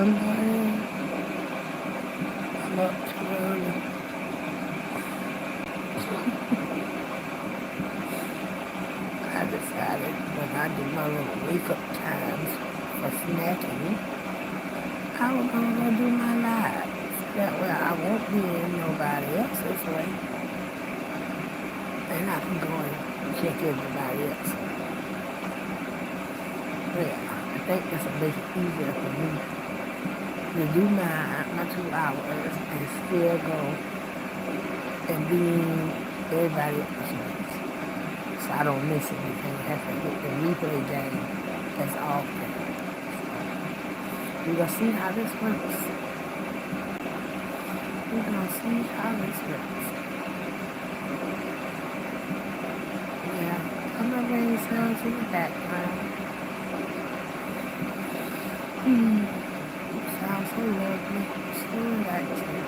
morning. I'm up too early. I decided when I do my little wake-up times for snacking, I was going to go do my live. That way I won't be in nobody else's way. And I can go and check everybody else. Yeah, I think this will make it easier for me to do my 2 hours and still go and be in everybody else's ways. So I don't miss anything. I have to hit the replay game that's off there. So we're going to see how this works. We're going to see how this works. Yeah, I'm going to bring sounds in the background. It sounds so lovely, so relaxing.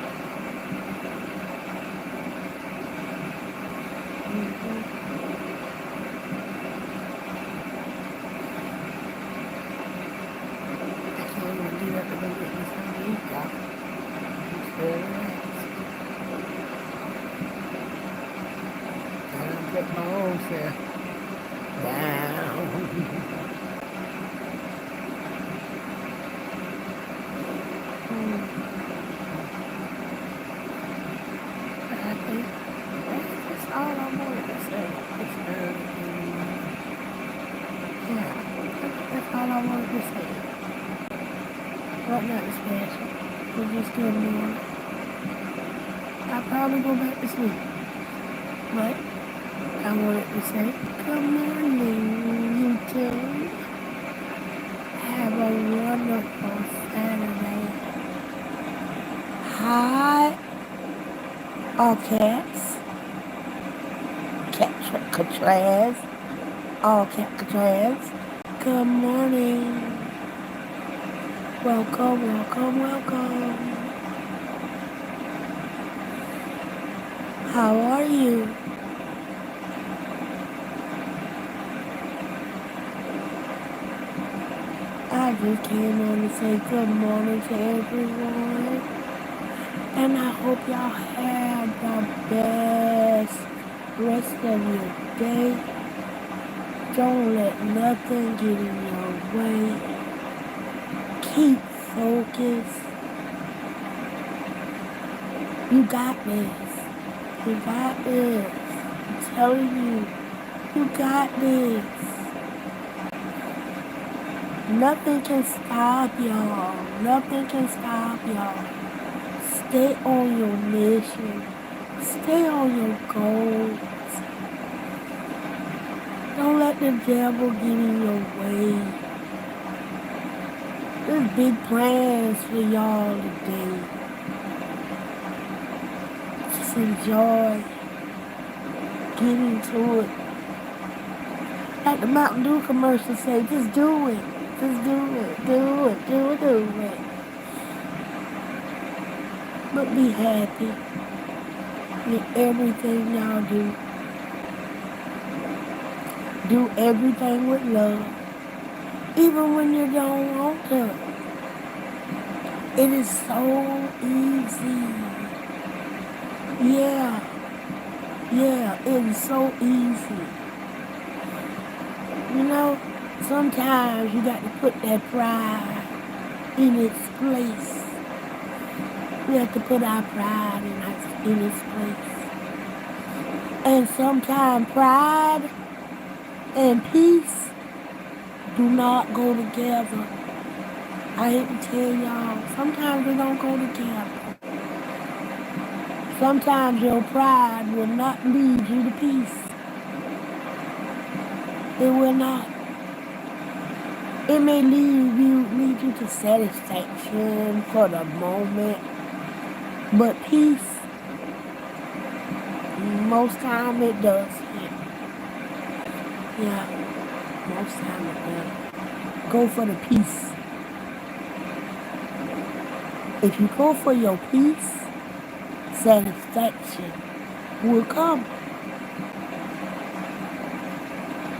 I can't even do that to go get me some meat, y'all. It's very relaxed. I done put my own self down. But I think that's all I wanted to say. It's early. Yeah, that's all I wanted to say. But nothing special. It's just good morning. I'll probably go back to sleep. But I wanted to say, good morning, YouTube. Have a wonderful Saturday. Hi, all cats. Catras. All catras. Good morning. Welcome, welcome, welcome. How are you? I just came on to say good morning to everyone. And I hope y'all have the best rest of your day. Don't let nothing get in your way. Keep focused. You got this. You got this. I'm telling you, you got this. Nothing can stop y'all. Nothing can stop y'all. Stay on your mission. Stay on your goals. Don't let the devil get in your way. There's big plans for y'all today. Just enjoy. Get into it. Like the Mountain Dew commercial say, just do it. Just do it. Do it. Do it. Do it. But be happy with everything y'all do. Do everything with love. Even when you don't want to. It is so easy. Yeah, it is so easy. You know, sometimes you got to put that pride in its place. We have to put our pride in its place. And sometimes pride and peace do not go together. I hate to tell y'all, sometimes they don't go together. Sometimes your pride will not lead you to peace. It will not. It may lead you to satisfaction for the moment, but peace, most time it does. Yeah, most time it does. Go for the peace. If you go for your peace, satisfaction will come.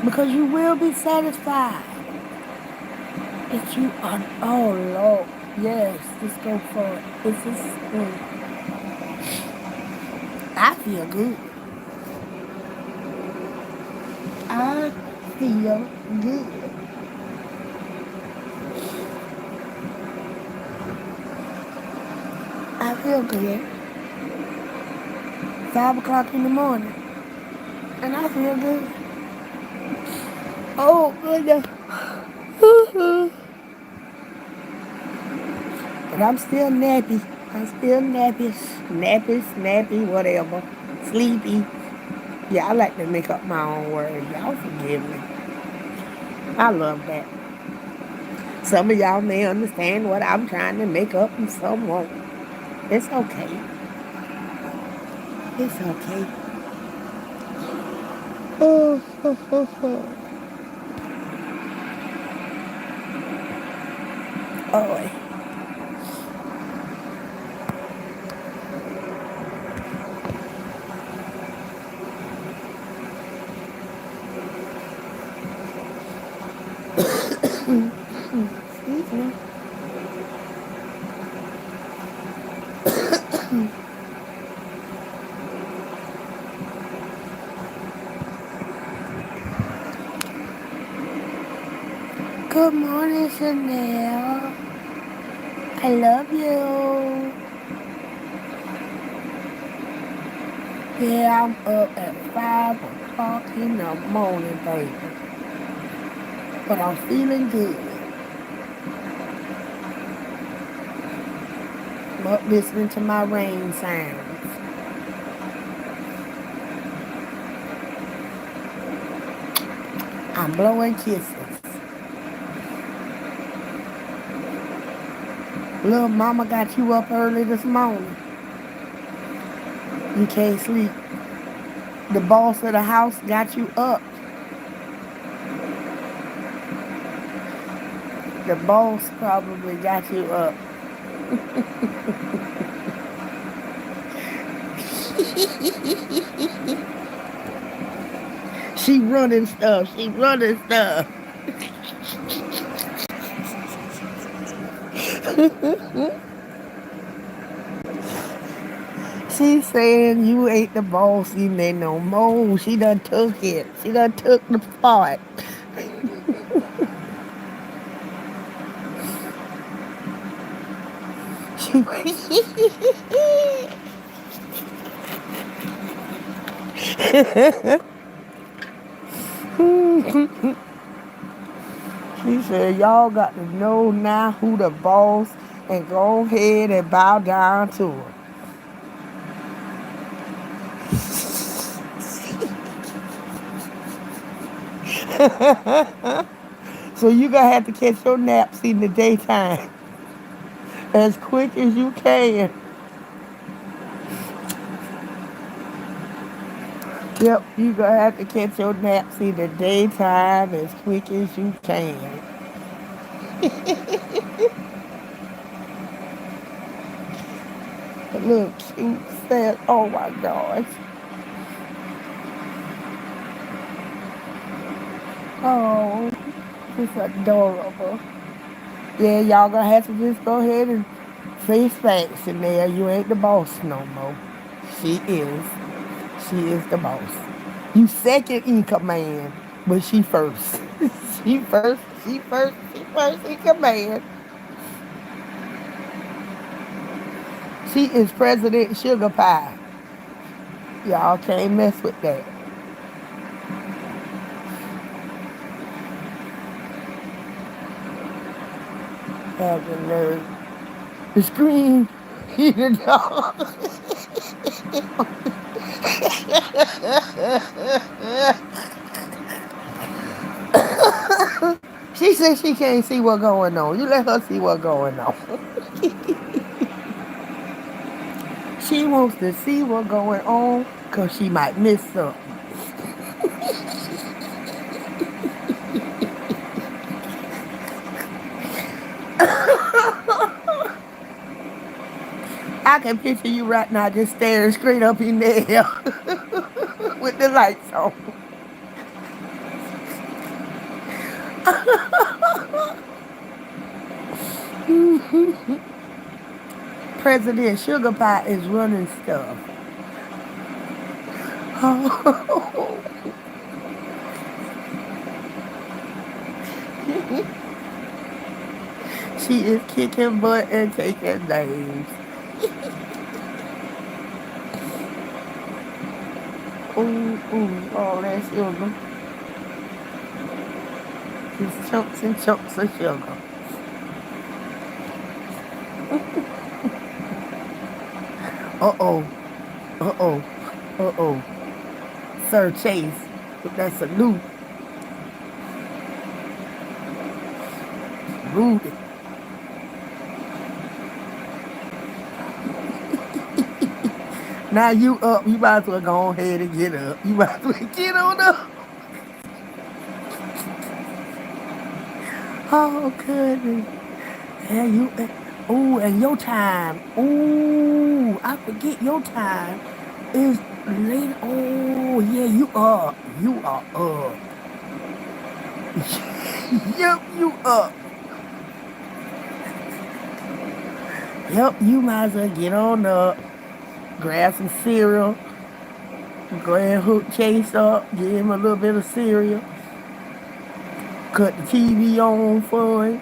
Because you will be satisfied that you are, oh Lord, Yes, just go for it. It's just, I feel good. I feel good. I feel good. 5 o'clock in the morning, and I feel good. Oh goodness. But I'm still nappy. I'm still nappy, nappy, snappy, whatever. Sleepy. Yeah, I like to make up my own words. Y'all forgive me. I love that. Some of y'all may understand what I'm trying to make up and some won't. It's okay. It's okay. Oh, oh, oh, oh. Oh. Excuse me. Good morning, Chanel. I love you. Yeah, I'm up at 5 o'clock in the morning, baby. But I'm feeling good. I'm up listening to my rain sounds. I'm blowing kisses. Little mama got you up early this morning. You can't sleep. The boss of the house got you up. The boss probably got you up. She running stuff. She running stuff. She saying you ain't the boss in there no more. She done took it. She done took the part. She, she said y'all got to know now who the boss and go ahead and bow down to her. So you gonna have to catch your naps in the daytime as quick as you can. Yep, you gonna have to catch your naps in the daytime as quick as you can. Look, cute said, oh my gosh. Oh, it's adorable. Yeah, y'all gonna have to just go ahead and face facts in there. You ain't the boss no more. She is. She is the boss. You second in command, but she first. She first, she first, she first in command. She is President Sugar Pie. Y'all can't mess with that. Have the nerve. The screen. You know. She says she can't see what's going on. You let her see what's going on. She wants to see what's going on because she might miss something. I can picture you right now just staring straight up in the air with the lights on. President Sugar Pie is running stuff. Oh, she is kicking butt and taking names. Ooh, ooh, all that sugar. Just chunks and chunks of sugar. Uh-oh, uh-oh, uh-oh. Sir Chase, that's a new Rudy. Now you up, you might as well go ahead and get up. You might as well get on up. Oh, goodness. And you, oh, and your time. Oh, I forget your time is late. Oh, yeah, you up. You are up. Yep, you up. Yep, you might as well get on up. Grab some cereal. Go ahead and hook Chase up. Give him a little bit of cereal. Cut the TV on for him.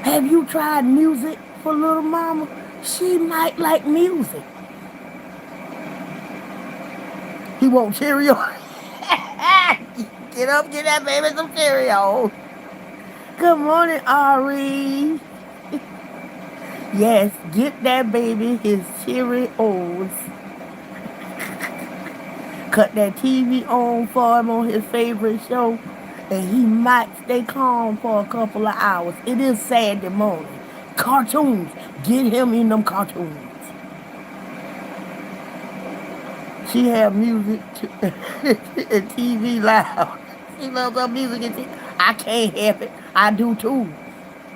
Have you tried music for little mama? She might like music. He want Cheerio. Get up, get that baby some Cheerios. Good morning, Ari. Yes, get that baby his Cheerios. Cut that TV on for him on his favorite show, and he might stay calm for a couple of hours. It is Saturday morning. Cartoons. Get him in them cartoons. She have music and TV loud. She loves her music and TV. I can't help it. I do too.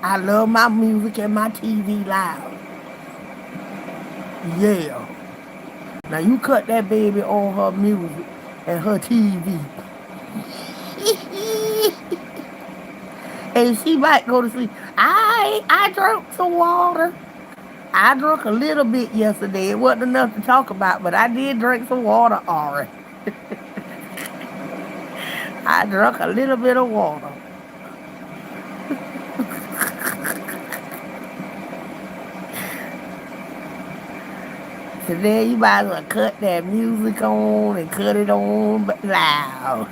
I love my music and my TV loud. Yeah. Now you cut that baby on her music and her TV. And she might go to sleep. I drank some water. I drank a little bit yesterday. It wasn't enough to talk about, but I did drink some water, Ari. I drank a little bit of water. Today you might as well cut that music on and cut it on but loud.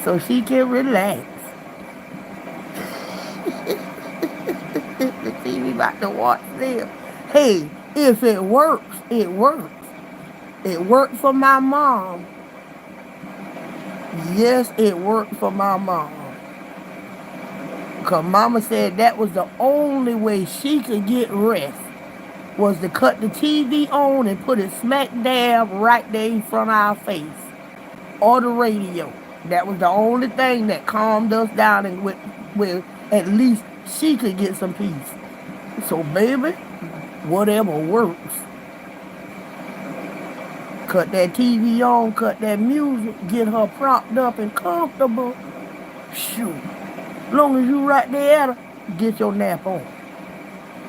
So she can relax. The TV about to watch them. Hey, if it works, it works. It worked for my mom. Yes, it worked for my mom. Because mama said that was the only way she could get rest, was to cut the TV on and put it smack dab right there in front of our face. Or the radio. That was the only thing that calmed us down and where at least she could get some peace. So baby, whatever works. Cut that TV on, cut that music, get her propped up and comfortable. Shoot. Long as you right there at her, get your nap on.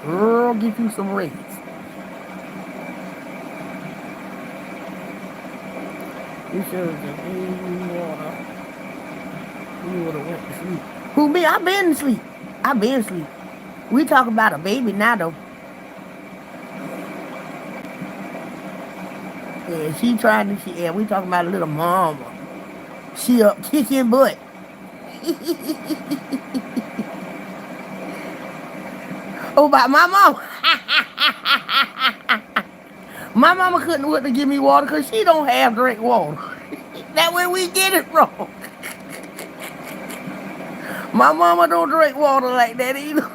Girl, get you some rest. You should have just water. You would have went to sleep. Who me? I been asleep. I been asleep. We talk about a baby now though. Yeah, she trying to, yeah, we talking about a little mama. She up kicking butt. Oh, about my mama. My mama couldn't wait to give me water because she don't have drink water. That's where we get it from. My mama don't drink water like that either.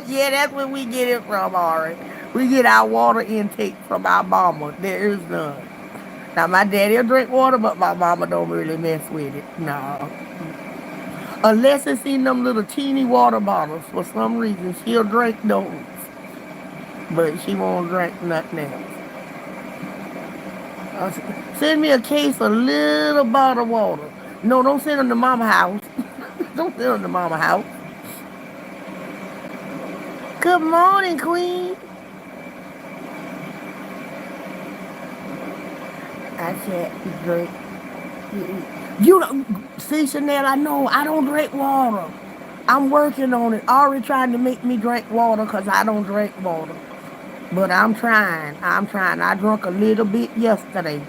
Yeah, that's where we get it from, Ari. We get our water intake from our mama. There is none. Now, my daddy will drink water, but my mama don't really mess with it. No. Unless it's in them little teeny water bottles. For some reason, she'll drink those. But she won't drink nothing else. Send me a case of little bottled water. No, don't send them to mama house. Don't send them to mama house. Good morning, Queen. I said, drink. You don't see, Chanel, I know I don't drink water. I'm working on it. Already trying to make me drink water because I don't drink water. But I'm trying. I drank a little bit yesterday.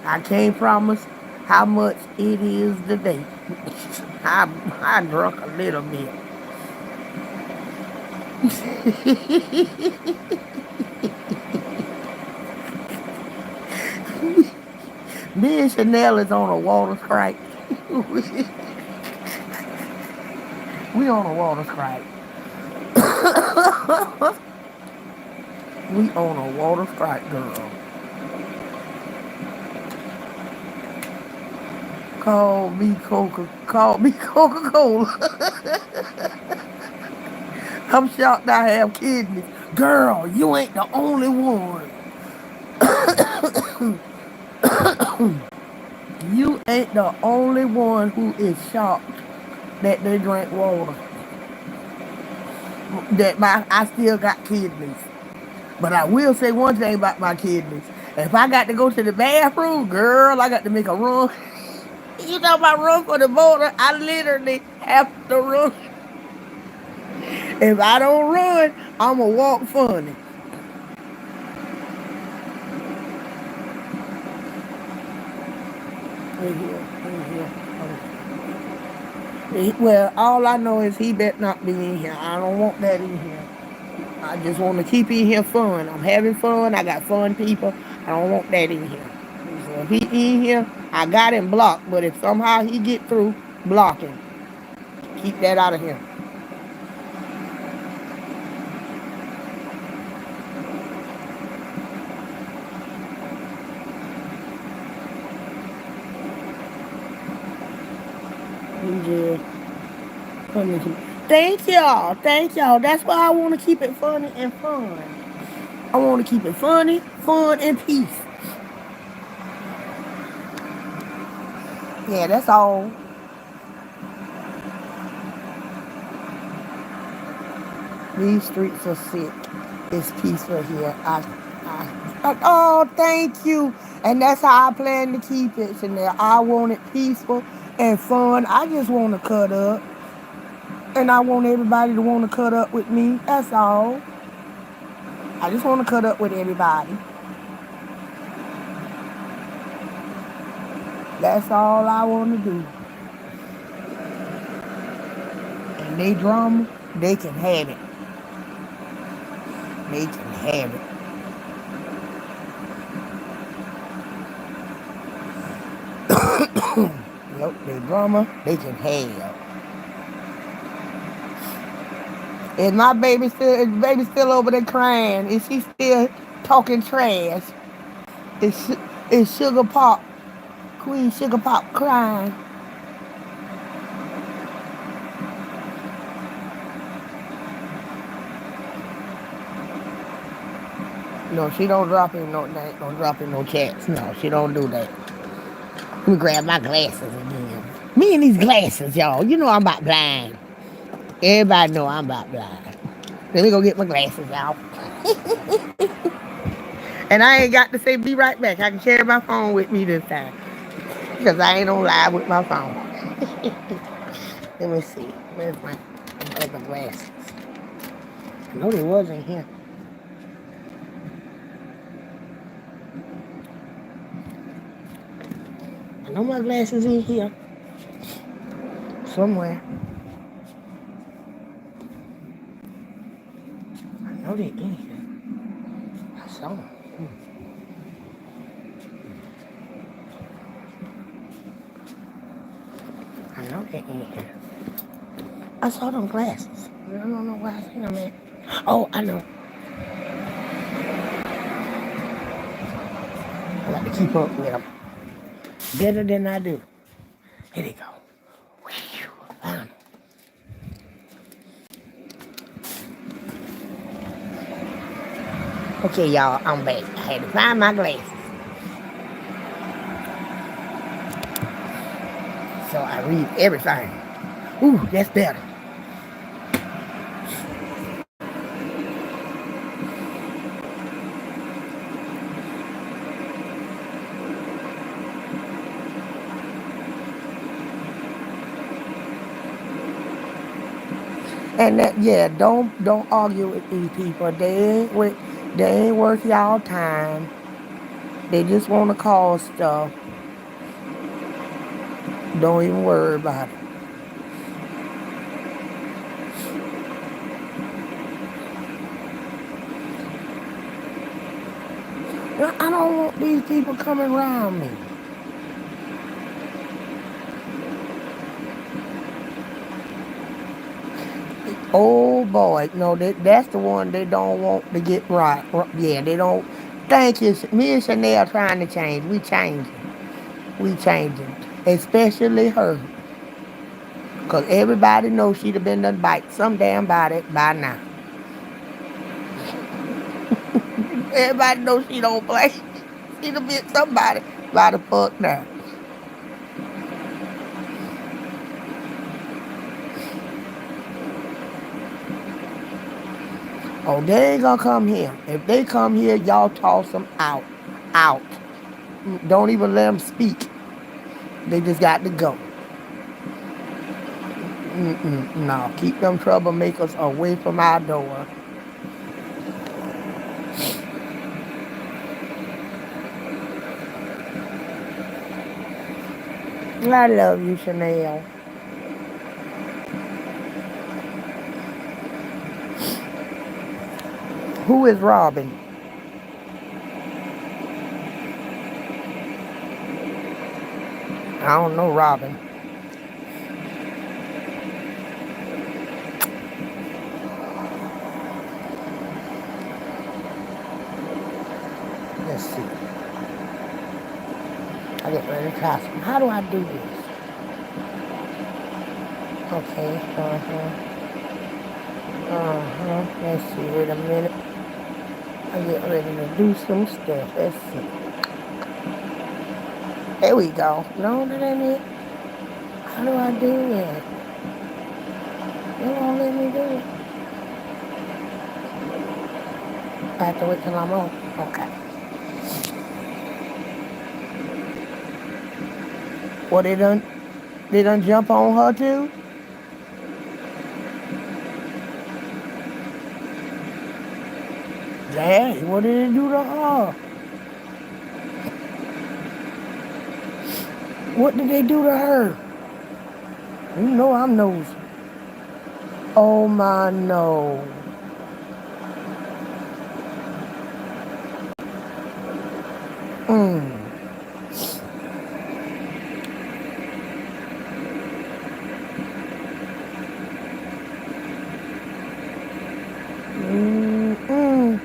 I can't promise how much it is today. I drank a little bit. Me and Chanel is on a water strike. We on a water strike. We on a water strike, girl. Call me Coca-Cola. I'm shocked I have kidneys. Girl, you ain't the only one. You ain't the only one who is shocked that they drink water. I still got kidneys. But I will say one thing about my kidneys. If I got to go to the bathroom, girl, I got to make a run. You know my run for the border, I literally have to run. If I don't run, I'ma walk funny. Well, all I know is he better not be in here. I don't want that in here. I just want to keep in here fun. I'm having fun. I got fun people. I don't want that in here. So if he in here, I got him blocked. But if somehow he get through, block him. Keep that out of here. Yeah. Thank y'all. Thank y'all. That's why I want to keep it funny and fun. I want to keep it funny, fun, and peace. Yeah, that's all. These streets are sick. It's peaceful here. Oh, thank you. And that's how I plan to keep it, Chanel. I want it peaceful and fun. I just want to cut up. And I want everybody to want to cut up with me. That's all. I just want to cut up with everybody. That's all I want to do. And they drama, they can have it. They can have it. Yep, they drama, they can have. Is my baby still over there crying? Is she still talking trash? Is Sugar Pop, Queen Sugar Pop crying? No, she don't drop in no chats. No, she don't do that. Let me grab my glasses again. Me and these glasses, y'all. You know I'm about blind. Everybody know I'm about blind. Let me go get my glasses, y'all. And I ain't got to say be right back. I can carry my phone with me this time. Because I ain't on live with my phone. Let me see. Where's my other glasses? I know they wasn't here. I know my glasses in here. Somewhere. I know they're in here. I saw them. I know they're in here. I saw them glasses. I don't know where I seen them at. Oh, I know. I got to keep up with them. Better than I do. Here they go. Found them. Okay, y'all, I'm back. I had to find my glasses. So I read everything. Ooh, that's better. And that, yeah, don't argue with these people. They ain't worth y'all time. They just want to cause stuff. Don't even worry about it. I don't want these people coming around me. Oh boy, no, that's the one they don't want to get right. Yeah, they don't. Thank you. Me and Chanel trying to change. We changing. We changing. Especially her. Because everybody knows she'd have been done bite some damn body by now. Everybody knows she don't play. She'd have been somebody by the fuck now. Oh, they ain't gonna come here. If they come here, y'all toss them out. Out. Don't even let them speak. They just got to go. No, keep them troublemakers away from our door. I love you, Chanel. Who is Robin? I don't know Robin. Let's see. I get ready to try some. How do I do this? Okay. Let's see. Wait a minute. I get ready to do some stuff. Let's see. There we go. No, that ain't it. How do I do it? They won't let me do it. I have to wait till I'm on. Okay. Well, they done jump on her too? Dang, what did they do to her? What did they do to her? You know I'm nosy. Oh my no. Mm. Mm-mm.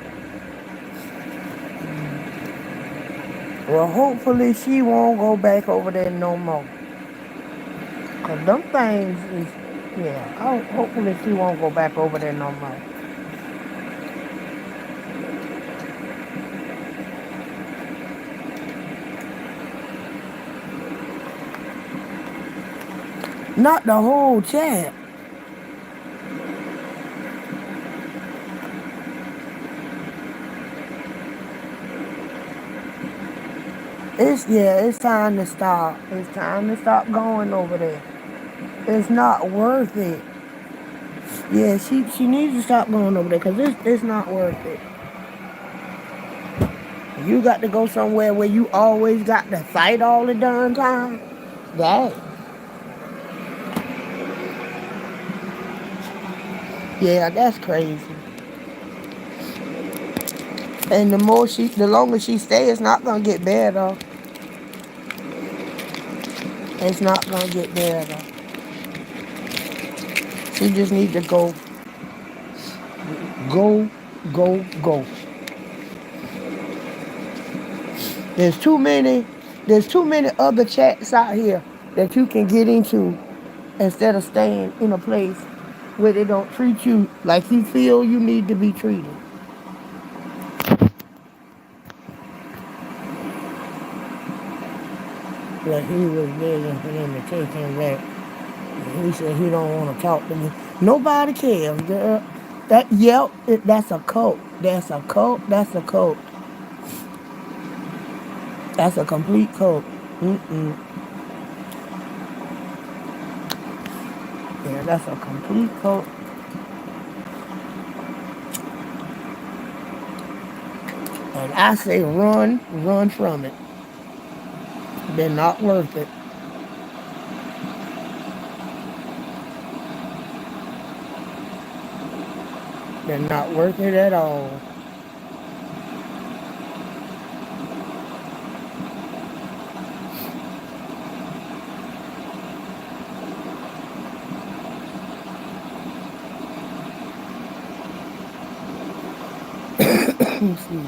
Well, hopefully she won't go back over there no more. Cause them things is, yeah, hopefully she won't go back over there no more. Not the whole chat. It's time to stop. It's time to stop going over there. It's not worth it. Yeah, she needs to stop going over there because it's not worth it. You got to go somewhere where you always got to fight all the darn time. That. Yeah, that's crazy. And the longer she stays, it's not gonna get better. It's not gonna get better. She just needs to go, go, go, go. There's too many. There's too many other chats out here that you can get into instead of staying in a place where they don't treat you like you feel you need to be treated. But he was begging for them to take him back. And he said he don't want to talk to me. Nobody cares, girl. That's a cult. That's a cult. That's a cult. That's a complete cult. Mm-mm. Yeah, that's a complete cult. And I say run from it. They're not worth it. They're not worth it at all. Excuse me.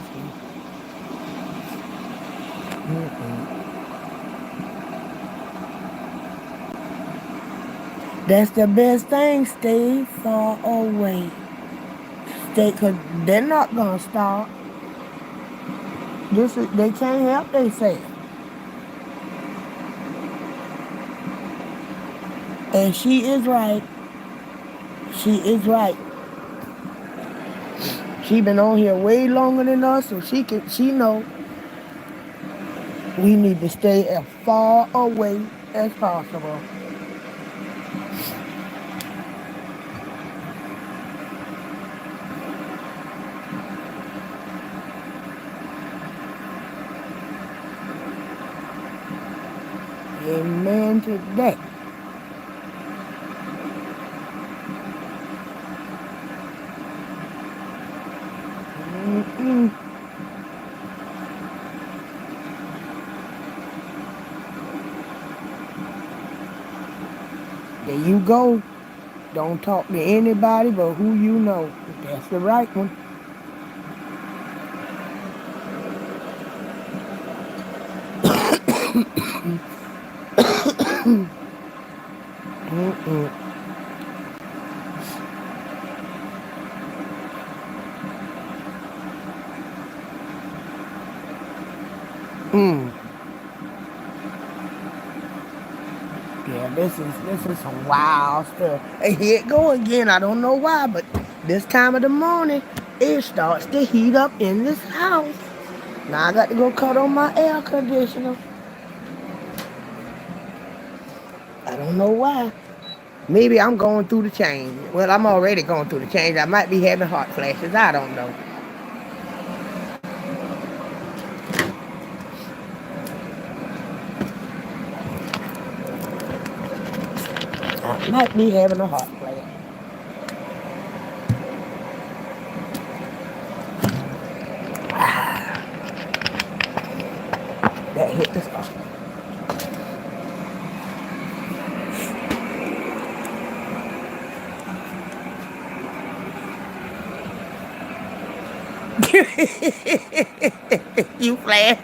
Mm-mm. That's the best thing. Stay far away. Cause they're not gonna stop. They can't help themselves. And she is right. She is right. She been on here way longer than us, so she know we need to stay as far away as possible. Amen to that. Mm-mm. There you go. Don't talk to anybody but who you know. That's the right one. Mm-mm. Mm. Yeah, this is some wild stuff. And here it go again. I don't know why, but this time of the morning, it starts to heat up in this house. Now I got to go cut on my air conditioner. I don't know why. Maybe I'm going through the change. Well, I'm already going through the change. I might be having hot flashes. I don't know. I might be having a hot flash. That hit the spot. You flash.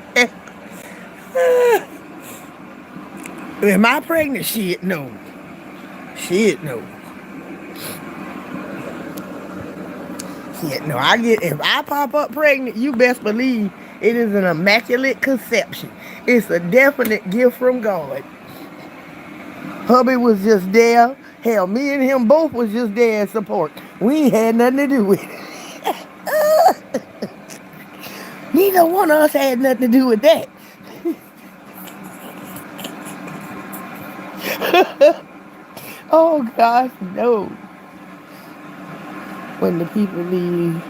Am I pregnant? Shit, no. Shit, no. Shit, no. If I pop up pregnant, you best believe it is an immaculate conception. It's a definite gift from God. Hubby was just there. Hell, me and him both was just there in support. We ain't had nothing to do with it. Neither one of us had nothing to do with that. Oh gosh, no. When the people leave,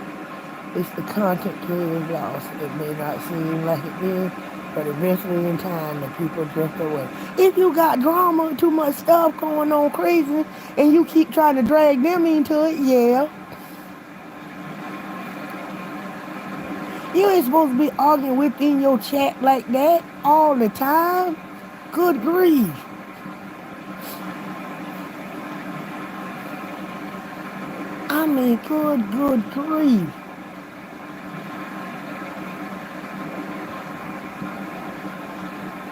it's the content creators lost. It may not seem like it did, but eventually in time, the people drift away. If you got drama, too much stuff going on crazy, and you keep trying to drag them into it, yeah. You ain't supposed to be arguing within your chat like that all the time. Good grief. I mean, good grief.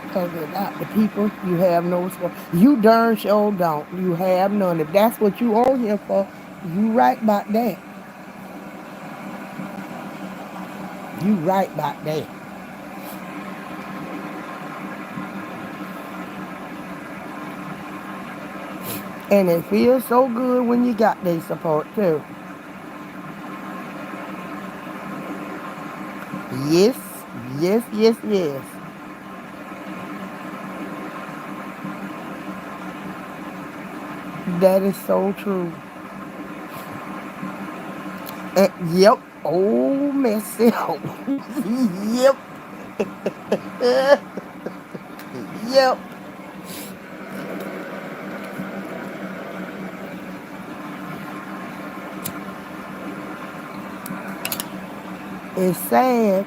Because without the people, you have no response. You darn sure don't. You have none. If that's what you on here for, you right about that. You right about that. And it feels so good when you got their support too. Yes, yes, yes, yes. That is so true. Yep. Oh, myself. Yep. Yep. It's sad.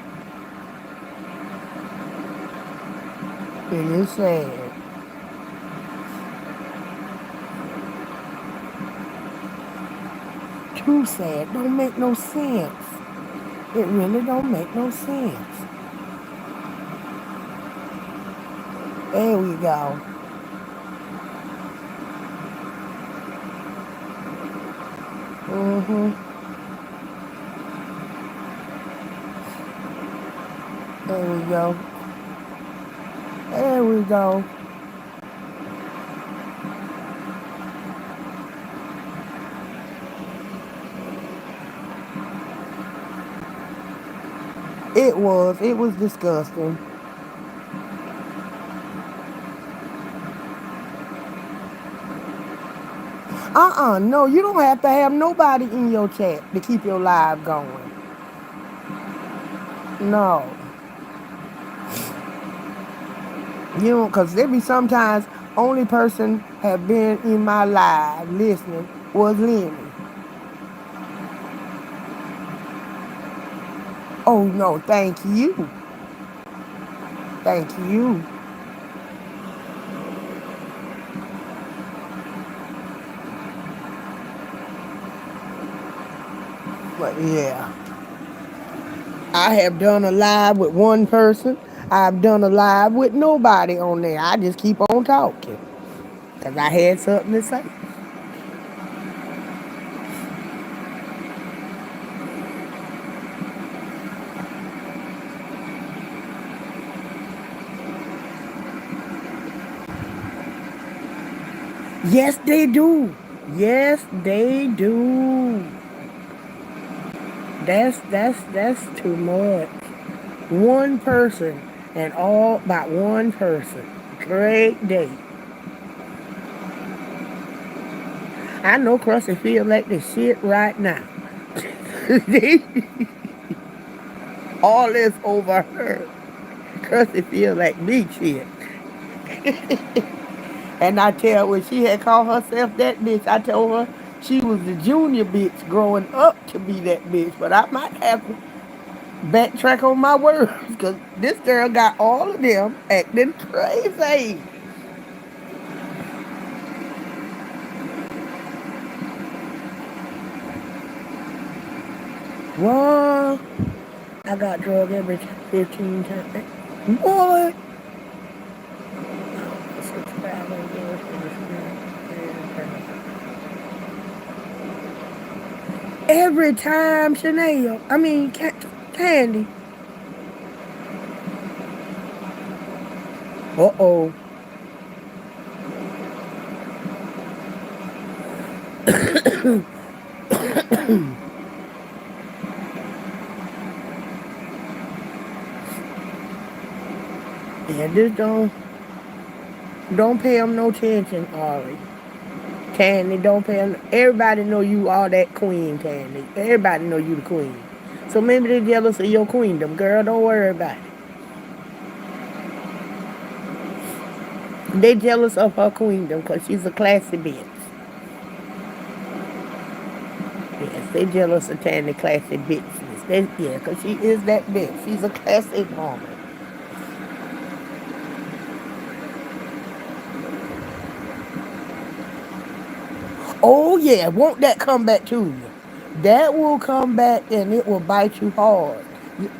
It is sad. Too sad. Don't make no sense. It really don't make no sense. There we go. Mm-hmm. There we go. There we go. It was. It was disgusting. No, you don't have to have nobody in your chat to keep your live going. No. You don't, because there be sometimes only person have been in my live listening was Lenny. Oh, no, thank you. Thank you. But yeah, I have done a live with one person. I've done a live with nobody on there. I just keep on talking because I had something to say. Yes, they do. Yes, they do. That's too much. One person and all about one person. Great day. I know Crusty feel like the shit right now. All this over her. Crusty feel like me shit. And I tell when she had called herself that bitch, I told her she was the junior bitch growing up to be that bitch. But I might have to backtrack on my words because this girl got all of them acting crazy. What? I got drugged every 15 times. What? Every time, Chanel. I mean, Candy. Uh-oh. Yeah, just don't pay him no attention, Ari. Candy, don't pay him. Everybody know you all that queen, Candy. Everybody know you the queen. So maybe they jealous of your queendom. Girl, don't worry about it. They jealous of her queendom because she's a classy bitch. Yes, they jealous of Tandy classy bitches. Yeah, because she is that bitch. She's a classy woman. Oh, yeah, won't that come back to you? That will come back and it will bite you hard.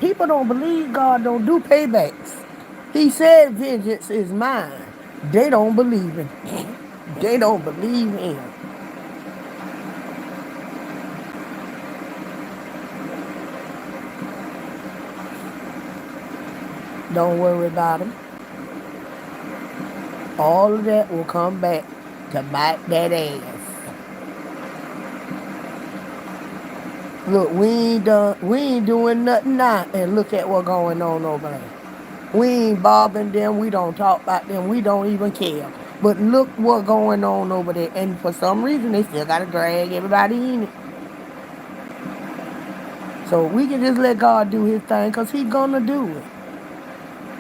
People don't believe God don't do paybacks. He said vengeance is mine. They don't believe him. They don't believe him. Don't worry about him. All of that will come back to bite that ass. Look, we ain't doing nothing now, and look at what's going on over there. We ain't bothering them. We don't talk about them. We don't even care. But look what's going on over there. And for some reason, they still got to drag everybody in it. So we can just let God do his thing because he's going to do it.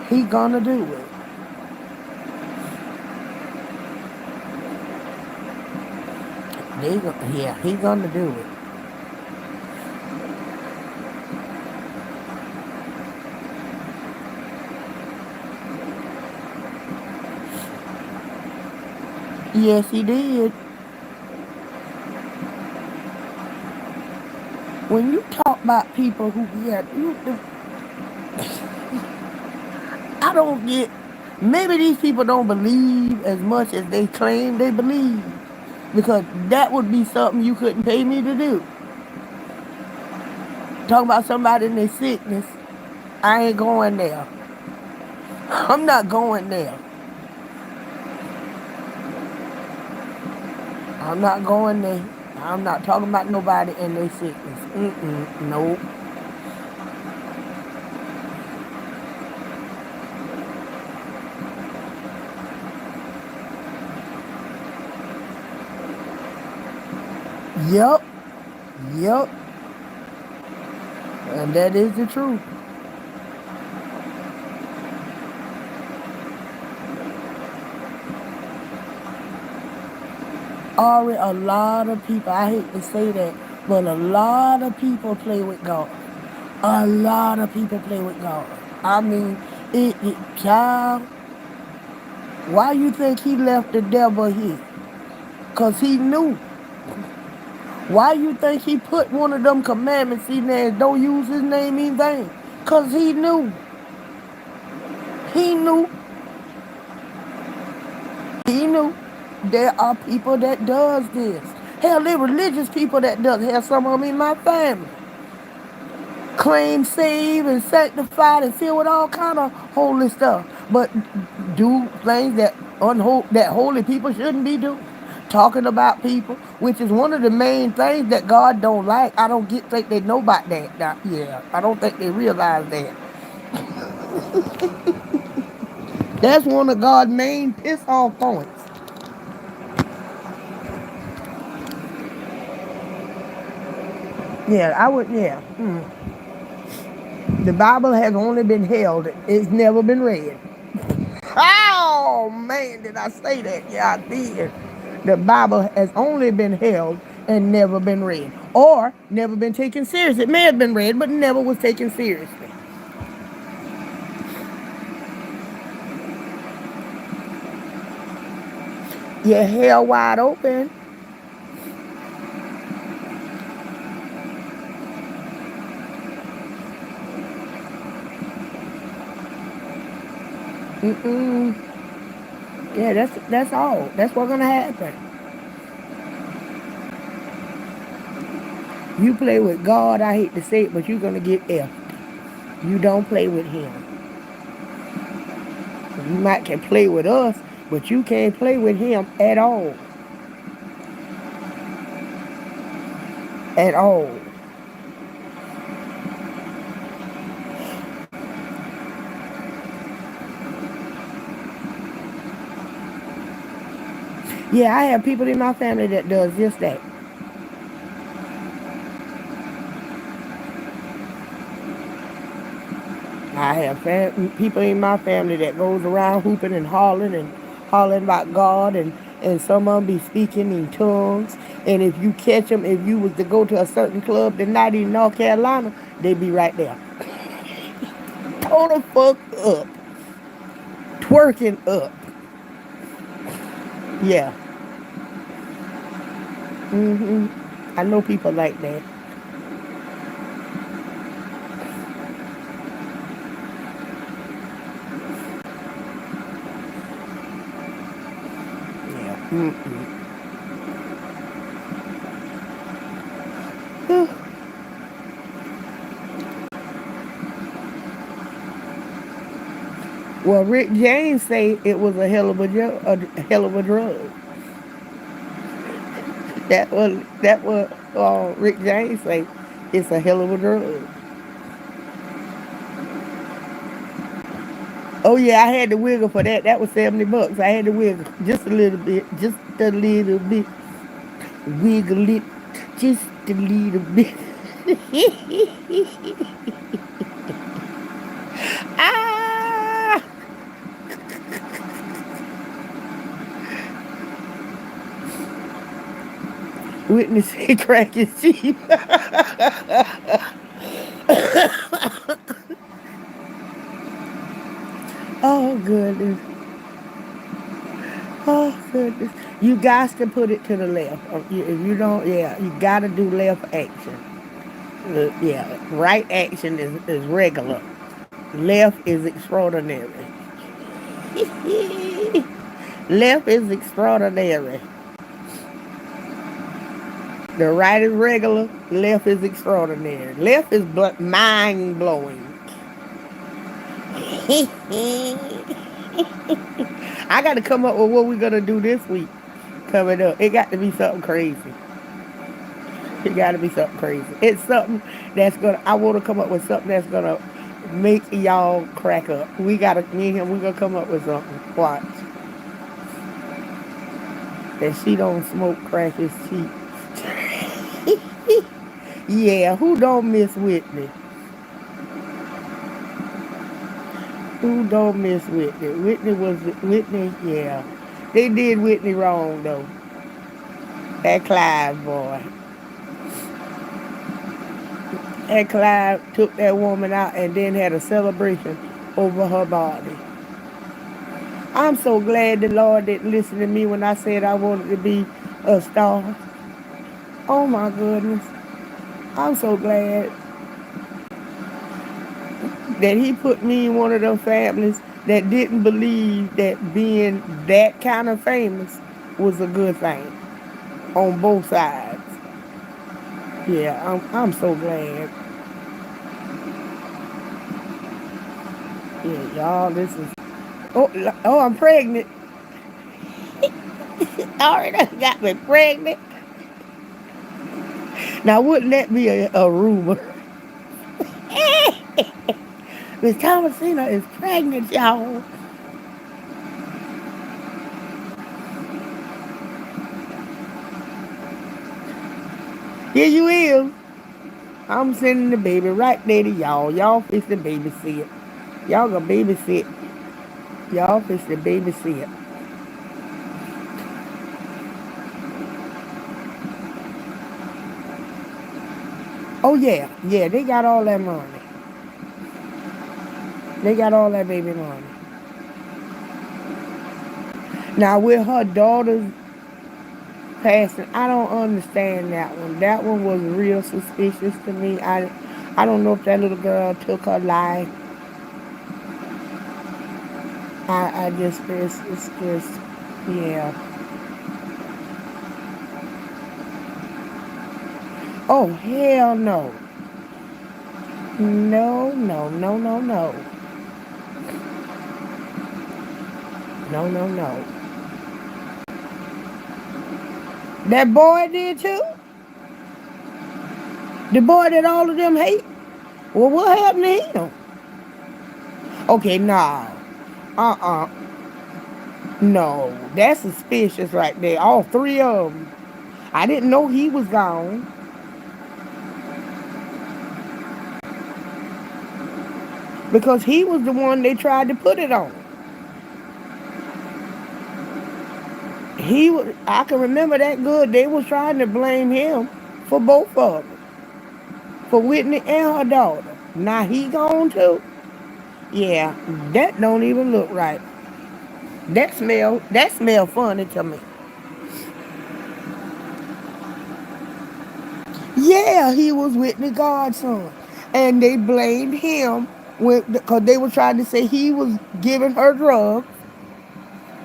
He's going to do it. Yeah, he's going to do it. Yes, he did. When you talk about people who, yeah, I don't get, maybe these people don't believe as much as they claim they believe. Because that would be something you couldn't pay me to do. Talking about somebody in their sickness, I ain't going there. I'm not going there. I'm not going there. I'm not talking about nobody in their sickness. Nope. Yup. Yup. And that is the truth. Already, a lot of people, I hate to say that, but a lot of people play with God. A lot of people play with God. I mean, child, why you think he left the devil here? Because he knew. Why you think he put one of them commandments in there, don't use his name in vain? Because he knew. He knew. He knew. There are people that does this. Hell, there religious people that does. Hell, some of them in my family. Claim saved and sanctified and filled with all kind of holy stuff. But do things that holy people shouldn't be doing. Talking about people, which is one of the main things that God don't like. I don't think they know about that. Yeah, I don't think they realize that. That's one of God's main piss off points. Yeah, I would. Yeah, the Bible has only been held; it's never been read. Oh man, did I say that? Yeah, I did. The Bible has only been held and never been read, or never been taken seriously. It may have been read, but never was taken seriously. You're held wide open. Yeah, that's all. That's what's gonna happen. You play with God, I hate to say it, but you're gonna get F. You don't play with him. You might can play with us, but you can't play with him at all. At all. Yeah, I have people in my family that does just that. I have people in my family that goes around hooping and hollering about God, and some of them be speaking in tongues. And if you catch them, if you was to go to a certain club tonight in North Carolina, they be right there. Total fuck up. Twerking up. Yeah. I know people like that. Yeah. Well, Rick James say it was a hell of a drug. That was Rick James say. It's a hell of a drug. Oh yeah, I had to wiggle for that. That was $70. I had to wiggle just a little bit, just a little bit. Wiggle it, just a little bit. Ah! Whitney said crack is cheap. Oh goodness. Oh goodness. You got to put it to the left. If you don't, yeah, you got to do left action. Yeah, right action is regular. Left is extraordinary. Left is extraordinary. The right is regular. Left is extraordinary. Left is mind blowing. I got to come up with what we're gonna do this week. Coming up, it got to be something crazy. It got to be something crazy. It's something that's gonna. I want to come up with something that's gonna make y'all crack up. Me and him. We gonna come up with something. Watch. That she don't smoke crack is cheap. Yeah, who don't miss Whitney? Who don't miss Whitney? Whitney. Yeah, they did Whitney wrong though. That Clive boy. And Clive took that woman out and then had a celebration over her body. I'm so glad the Lord didn't listen to me when I said I wanted to be a star. Oh my goodness. I'm so glad that He put me in one of those families that didn't believe that being that kind of famous was a good thing on both sides. Yeah, I'm so glad. Yeah, y'all, this is. Oh, I'm pregnant. Already got me pregnant. Now, wouldn't that be a rumor? Miss Thomasina is pregnant, y'all. Here you is. I'm sending the baby right there to y'all. Y'all fix the babysit. Y'all gonna babysit. Y'all fix the babysit. Oh yeah, yeah, they got all that money. They got all that baby money. Now with her daughter's passing, I don't understand that one. That one was real suspicious to me. I don't know if that little girl took her life. I just it's just yeah. Oh hell no. No, no, no, no, no. No, no, no. That boy did too? The boy that all of them hate? Well, what happened to him? Okay, nah. Uh-uh. No. That's suspicious right there. All three of them. I didn't know he was gone. Because he was the one they tried to put it on. I can remember that good. They was trying to blame him for both of them. For Whitney and her daughter. Now he gone too. Yeah, that don't even look right. That smell funny to me. Yeah, he was Whitney godson. And they blamed him because they were trying to say he was giving her drugs.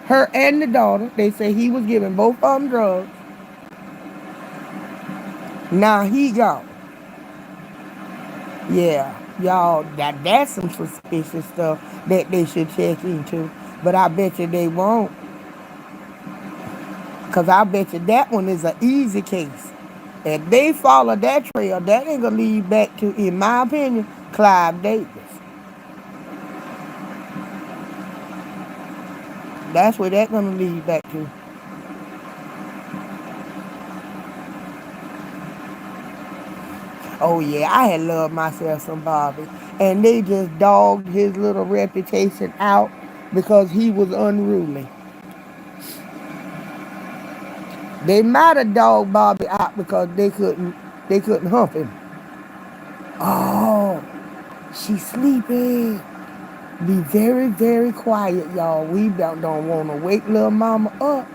Her and the daughter. They say he was giving both of them drugs. Now he gone. Yeah, y'all, that's some suspicious stuff that they should check into. But I bet you they won't. Because I bet you that one is an easy case. If they follow that trail, that ain't going to lead back to, in my opinion, Clive Davis. That's where that's going to lead back to. Oh, yeah, I had loved myself some Bobby. And they just dogged his little reputation out because he was unruly. They might have dogged Bobby out because they couldn't hump him. Oh, she's sleeping. Be very, very quiet, y'all. We don't want to wake little mama up.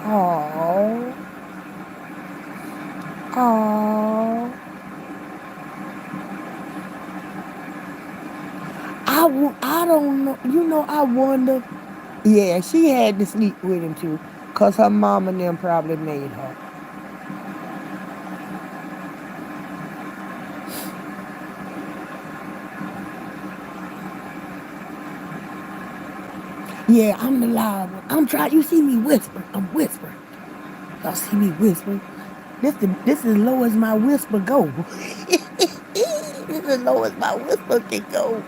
Oh, oh. I don't know. You know, I wonder. Yeah, she had to sleep with him too, cause her mom and them probably made her. Yeah, I'm the loud one. I'm trying. You see me whisper? I'm whispering. Y'all see me whispering? This is as low as my whisper go. This is as low as my whisper can go.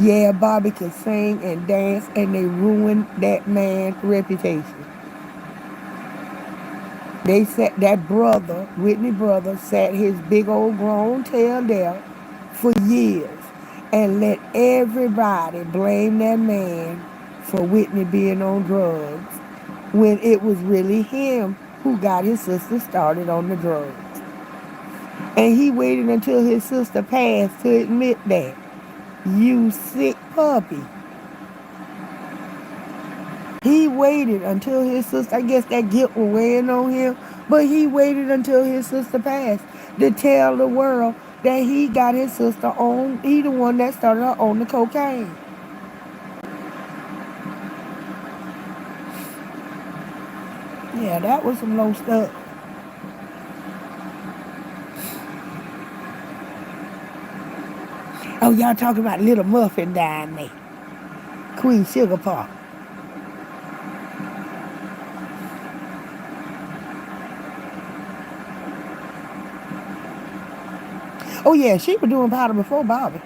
Yeah, Bobby could sing and dance, and they ruined that man's reputation. They sat that brother, Whitney brother, sat his big old grown tail there for years and let everybody blame that man for Whitney being on drugs when it was really him who got his sister started on the drugs. And he waited until his sister passed to admit that. You sick puppy. He waited until his sister, I guess that guilt was weighing on him, but he waited until his sister passed to tell the world that he got his sister on, he the one that started her on the cocaine. Yeah, that was some low stuff. Oh, y'all talking about Little Muffin down there. Queen Sugar Pop. Oh, yeah, she was doing powder before Bobby.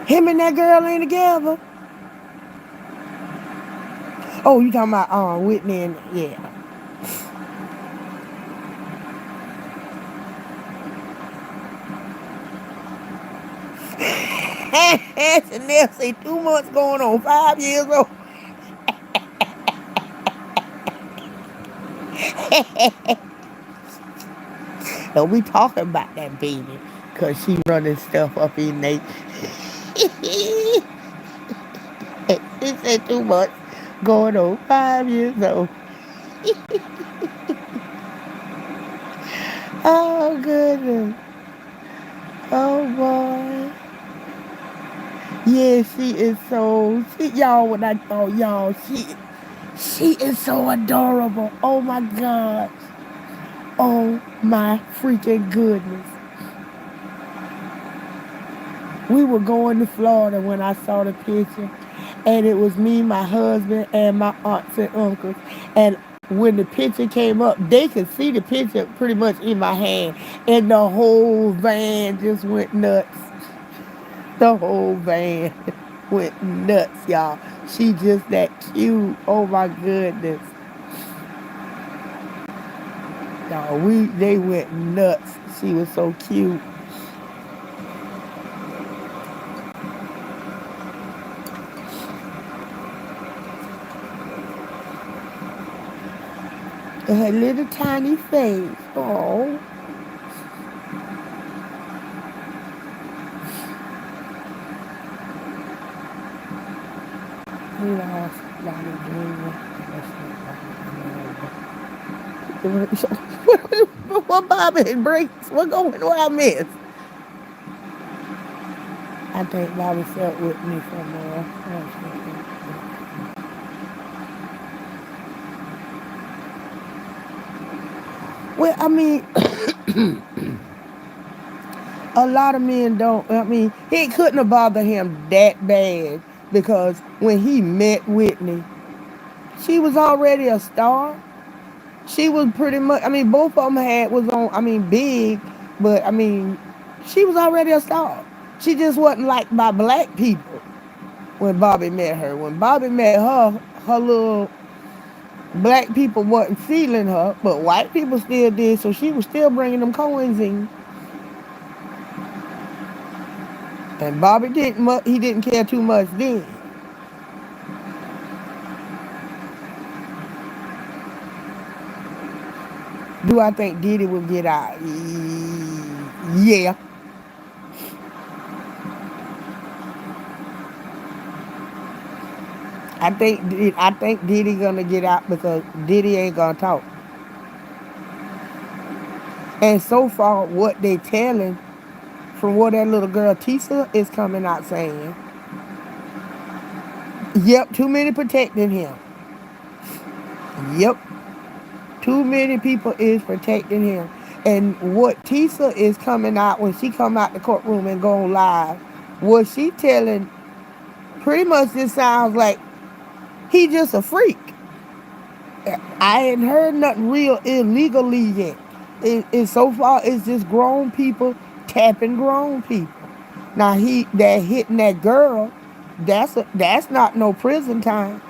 Him and that girl ain't together. Oh, you talking about Whitney and, yeah. Chanel say 2 months going on 5 years old. Don't be talking about that baby, cause she running stuff up in Nate. She said 2 months going on 5 years old. Oh goodness. Oh boy. Yeah, she is so y'all when I thought y'all she is so adorable. Oh my God. Oh my freaking goodness. We were going to Florida when I saw the picture, and it was me, my husband, and my aunts and uncles. And when the picture came up, they could see the picture pretty much in my hand, and the whole van just went nuts. The whole van went nuts, y'all. She just that cute. Oh my goodness. Y'all, they went nuts. She was so cute. Her little tiny face. Oh. Lost Donnie Jr. What Bobby and breaks? What going on? I miss? I think Bobby felt with me somewhere. Well, I mean, a lot of men don't. I mean, it couldn't have bothered him that bad because when he met Whitney, she was already a star. She was pretty much. I mean, both of them was on. I mean, big, but I mean, she was already a star. She just wasn't liked by black people when Bobby met her. When Bobby met her, her little black people wasn't feeling her, but white people still did. So she was still bringing them coins in. And Bobby didn't. He didn't care too much then. Do I think Diddy will get out? Yeah. I think Diddy gonna get out because Diddy ain't gonna talk. And so far, what they telling from what that little girl Tisa is coming out saying, yep, too many protecting him. Yep, too many people is protecting him. And what Tisa is coming out when she come out the courtroom and go live, what she telling pretty much just sounds like he just a freak. I ain't heard nothing real illegally yet. So far it's just grown people tapping grown people. Now that hitting that girl, that's not no prison time.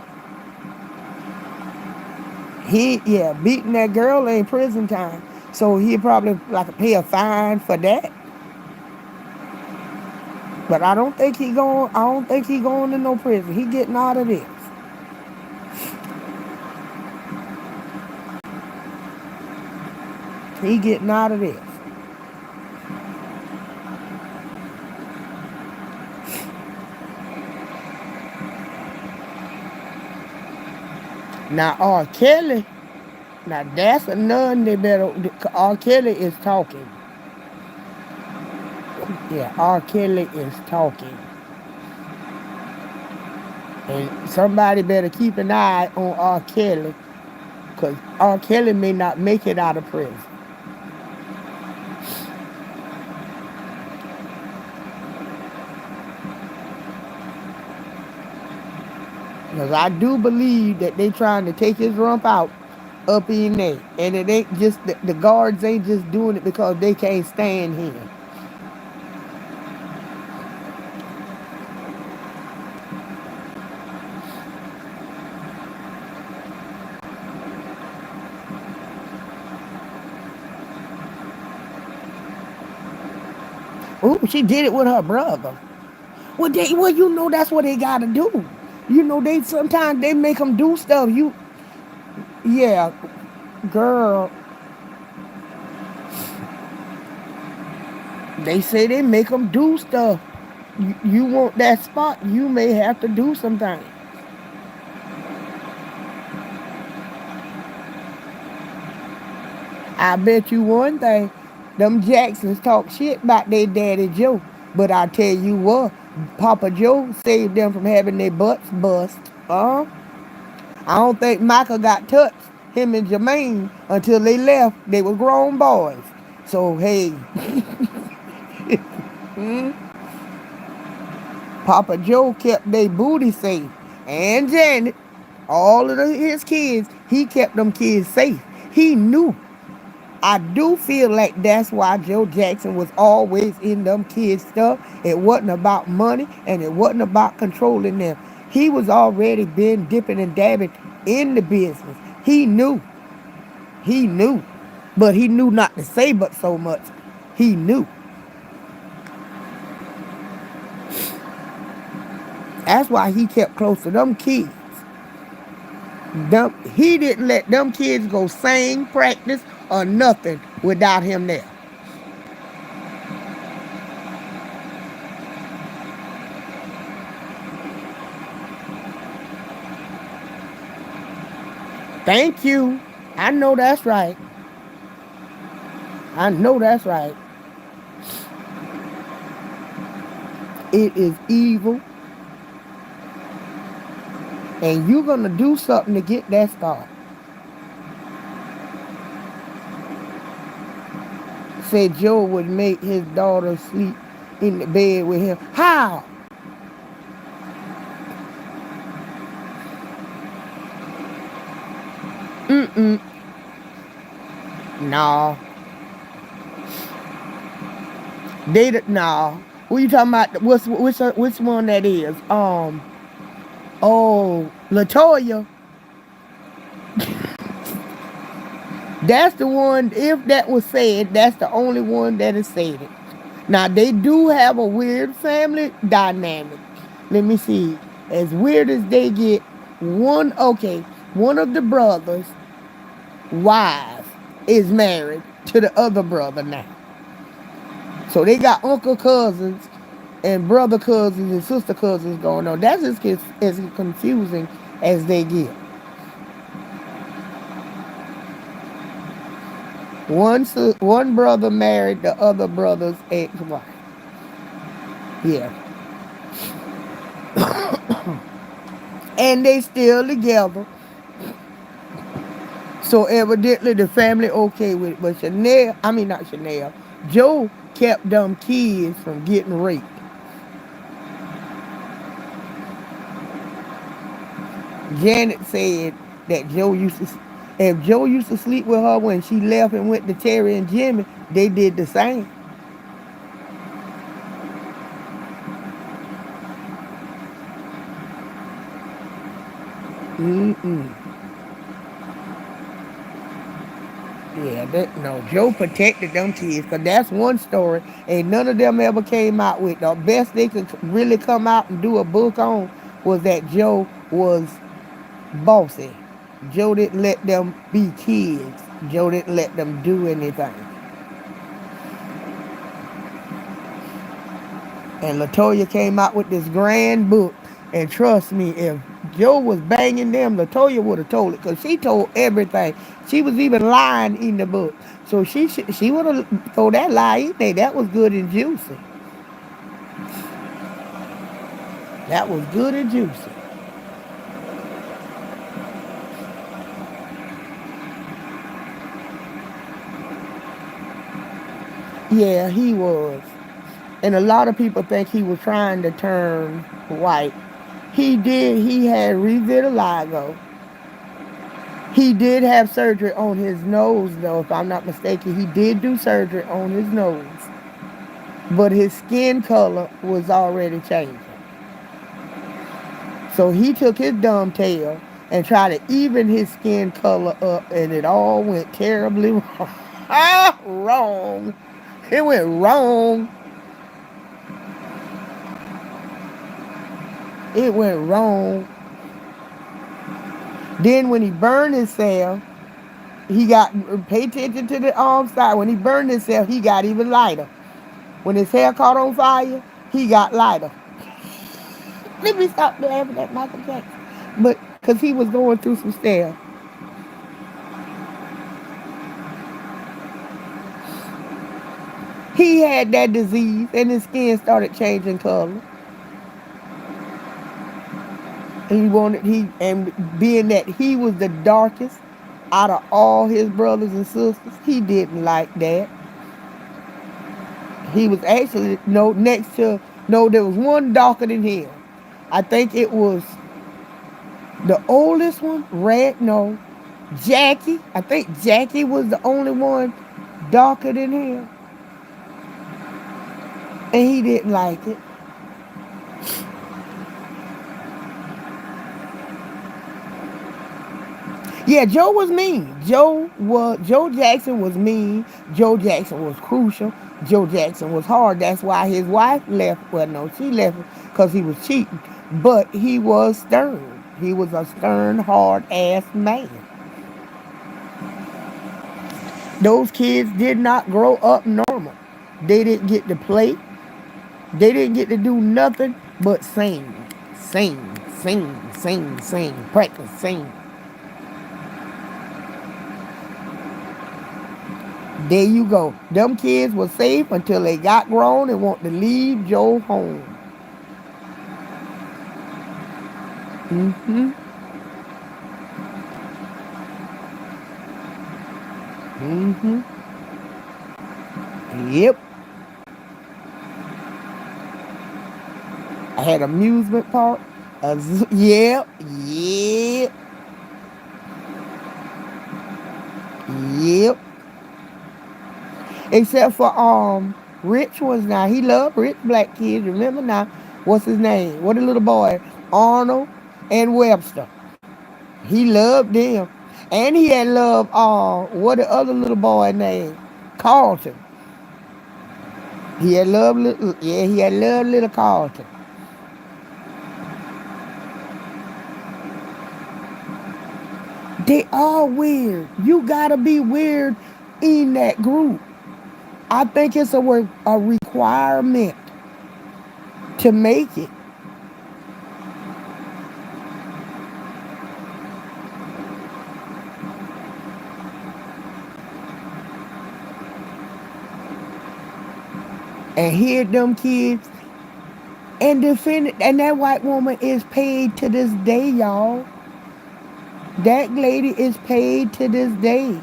Beating that girl ain't prison time. So he probably like pay a fine for that. But I don't think he going to no prison. He getting out of this. He getting out of this. Now R. Kelly, now that's another they better. R. Kelly is talking. Yeah, R. Kelly is talking. And somebody better keep an eye on R. Kelly, because R. Kelly may not make it out of prison. Because I do believe that they trying to take his rump out up in there. And it ain't just, the guards ain't just doing it because they can't stand him. Ooh, she did it with her brother. Well, you know that's what they gotta do. You know, they sometimes they make them do stuff. Yeah, girl. They say they make them do stuff. You want that spot, you may have to do something. I bet you one thing, them Jacksons talk shit about their daddy Joe. But I tell you what, Papa Joe saved them from having their butts bust. I don't think Michael got touched, him and Jermaine, until they left. They were grown boys. So, hey, Papa Joe kept their booty safe. And Janet, all of his kids, he kept them kids safe. He knew. I do feel like that's why Joe Jackson was always in them kids' stuff. It wasn't about money and it wasn't about controlling them. He was already been dipping and dabbing in the business. He knew. He knew. But he knew not to say but so much. He knew. That's why he kept close to them kids. He didn't let them kids go sing, practice, or nothing without him there. Thank you. I know that's right. I know that's right. It is evil. And you're going to do something to get that start. said Joe would make his daughter sleep in the bed with him. How? Mm-mm. No. No. What you talking about? Which one that is? Oh, Latoya. That's the one. If that was said, that's the only one that has said it. Now they do have a weird family dynamic. Let me see. As weird as they get, one of the brothers' wife is married to the other brother now. So they got uncle cousins and brother cousins and sister cousins going on. That's as confusing as they get. One brother married the other brother's ex-wife. Yeah. And they still together. So evidently the family okay with it. But not Chanel, Joe kept them kids from getting raped. Janet said that if Joe used to sleep with her when she left and went to Terry and Jimmy, they did the same. Mm-mm. Yeah, no, Joe protected them kids, because that's one story, and none of them ever came out with. The best they could really come out and do a book on was that Joe was bossy. Joe didn't let them be kids. Joe didn't let them do anything. And Latoya came out with this grand book, and trust me, if Joe was banging them, Latoya would have told it, because she told everything. She was even lying in the book. So she would have thrown that lie in there. That was good and juicy. That was good and juicy. Yeah, he was. And a lot of people think he was trying to turn white. He did. He had revitiligo. He did have surgery on his nose, though, if I'm not mistaken. He did do surgery on his nose. But his skin color was already changing. So he took his dumb tail and tried to even his skin color up, and it all went terribly wrong. Wrong. It went wrong. It went wrong. Then when he burned himself, pay attention to the arm side. When he burned himself, he got even lighter. When his hair caught on fire, he got lighter. Let me stop laughing at Michael Jackson. But, because he was going through some stuff. He had that disease and his skin started changing color. And being that he was the darkest out of all his brothers and sisters, he didn't like that. He was actually, there was one darker than him. I think it was the oldest one, Jackie. I think Jackie was the only one darker than him. And he didn't like it. Yeah, Joe was mean. Joe Jackson was mean. Joe Jackson was crucial. Joe Jackson was hard. That's why his wife left. Well, no, she left because he was cheating. But he was stern. He was a stern, hard-ass man. Those kids did not grow up normal. They didn't get to play. They didn't get to do nothing but sing. Sing, sing, sing, sing. Practice, sing. There you go. Them kids were safe until they got grown and want to leave Joe home. Mm-hmm. Mm-hmm. Yep. I had amusement park. Yep. Yep. Yep. Except for rich ones now. He loved rich black kids. Remember now? What's his name? What the little boy? Arnold and Webster. He loved them. And he had loved what the other little boy name? Carlton. He had loved little, yeah, he had loved little Carlton. They are weird. You gotta be weird in that group. I think it's a requirement to make it. And here them kids and defend it. And that white woman is paid to this day, y'all. That lady is paid to this day.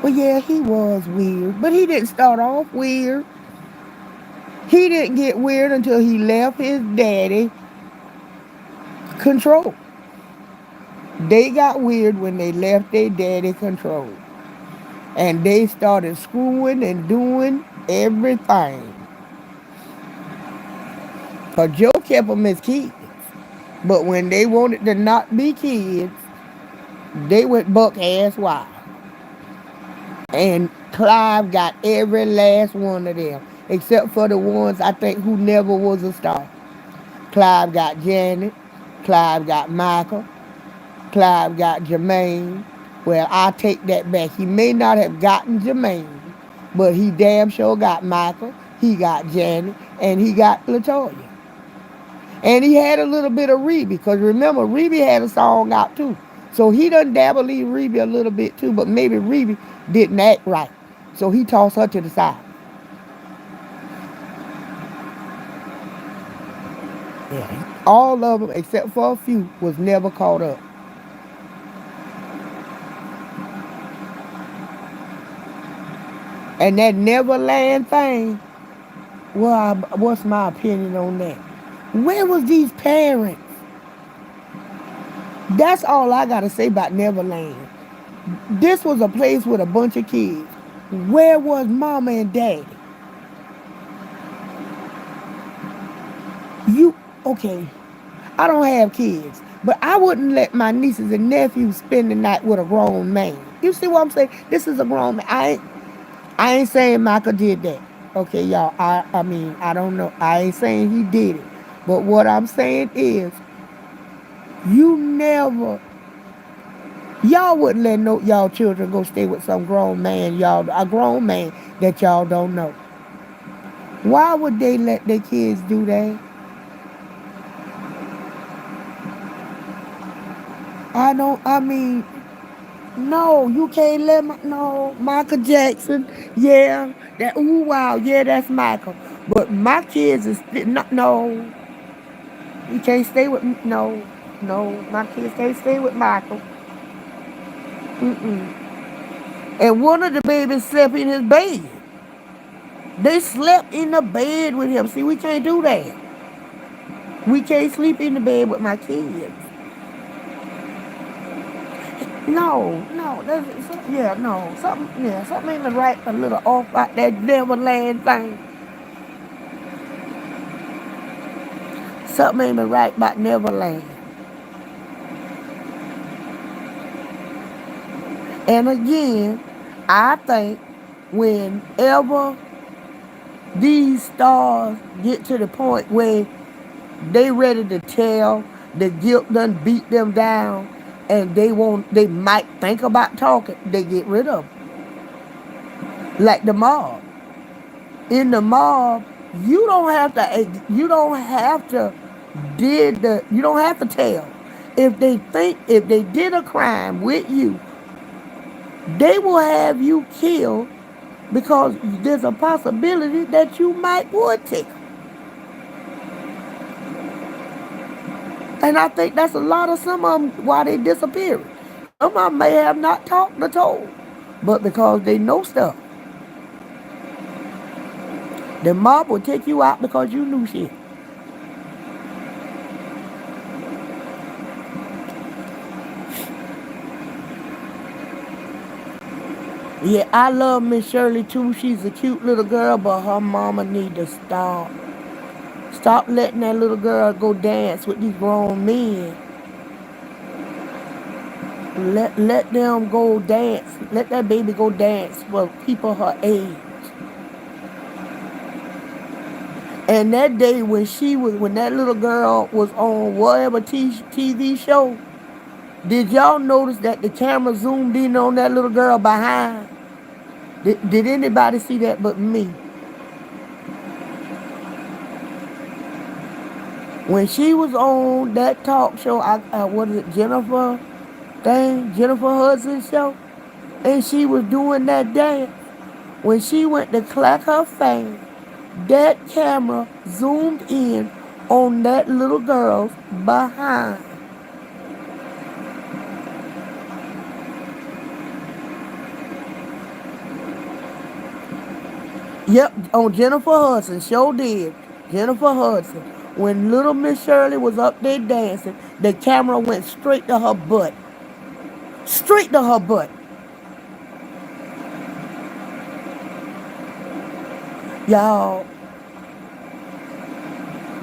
Well, yeah, he was weird, but he didn't start off weird. He didn't get weird until he left his daddy control. They got weird when they left their daddy control. And they started screwing and doing everything. Because Joe kept them as kids. But when they wanted to not be kids, they went buck ass wild. And Clive got every last one of them, except for the ones I think who never was a star. Clive got Janet. Clive got Michael. Clive got Jermaine. Well, I take that back. He may not have gotten Jermaine, but he damn sure got Michael. He got Janet, and he got Latoya. And he had a little bit of Reby, because remember, Reby had a song out too. So he done dabbled in Reby a little bit too, but maybe Reby didn't act right. So he tossed her to the side. Yeah. All of them, except for a few, was never caught up. And that Neverland thing, well, what's my opinion on that? Where was these parents? That's all I got to say about Neverland. This was a place with a bunch of kids. Where was mama and daddy? Okay, I don't have kids, but I wouldn't let my nieces and nephews spend the night with a grown man. You see what I'm saying? This is a grown man. I ain't saying Michael did that. Okay, y'all. I mean, I don't know. I ain't saying he did it. But what I'm saying is, you never, y'all wouldn't let no y'all children go stay with some grown man, a grown man that y'all don't know. Why would they let their kids do that? I mean, no, you can't let no, Michael Jackson, yeah, that, ooh, wow, yeah, that's Michael. But my kids is, no, you can't stay with, no, my kids can't stay with Michael. Mm-mm. And one of the babies slept in his bed. They slept in the bed with him. See, we can't do that. We can't sleep in the bed with my kids. No, something ain't right a little off about that Neverland thing. Something ain't right about Neverland. And again, I think whenever these stars get to the point where they ready to tell, the guilt done beat them down, and they might think about talking, they get rid of them. Like the mob. In the mob, you don't have to you don't have to tell. If they did a crime with you, they will have you killed because there's a possibility that you might would take. And I think that's a lot of some of them why they disappearing. Some of them may have not talked or told, but because they know stuff. The mob will take you out because you knew shit. Yeah, I love Miss Shirley too. She's a cute little girl, but her mama need to stop. Stop letting that little girl go dance with these grown men. Let them go dance. Let that baby go dance with people her age. And that day when that little girl was on whatever TV show, did y'all notice that the camera zoomed in on that little girl behind? Did anybody see that but me? When she was on that talk show, what is it, Jennifer Hudson's show, and she was doing that dance. When she went to clap her fan, that camera zoomed in on that little girl's behind. Yep, on Jennifer Hudson, sure did. Jennifer Hudson. When little Miss Shirley was up there dancing, the camera went straight to her butt. Straight to her butt. Y'all,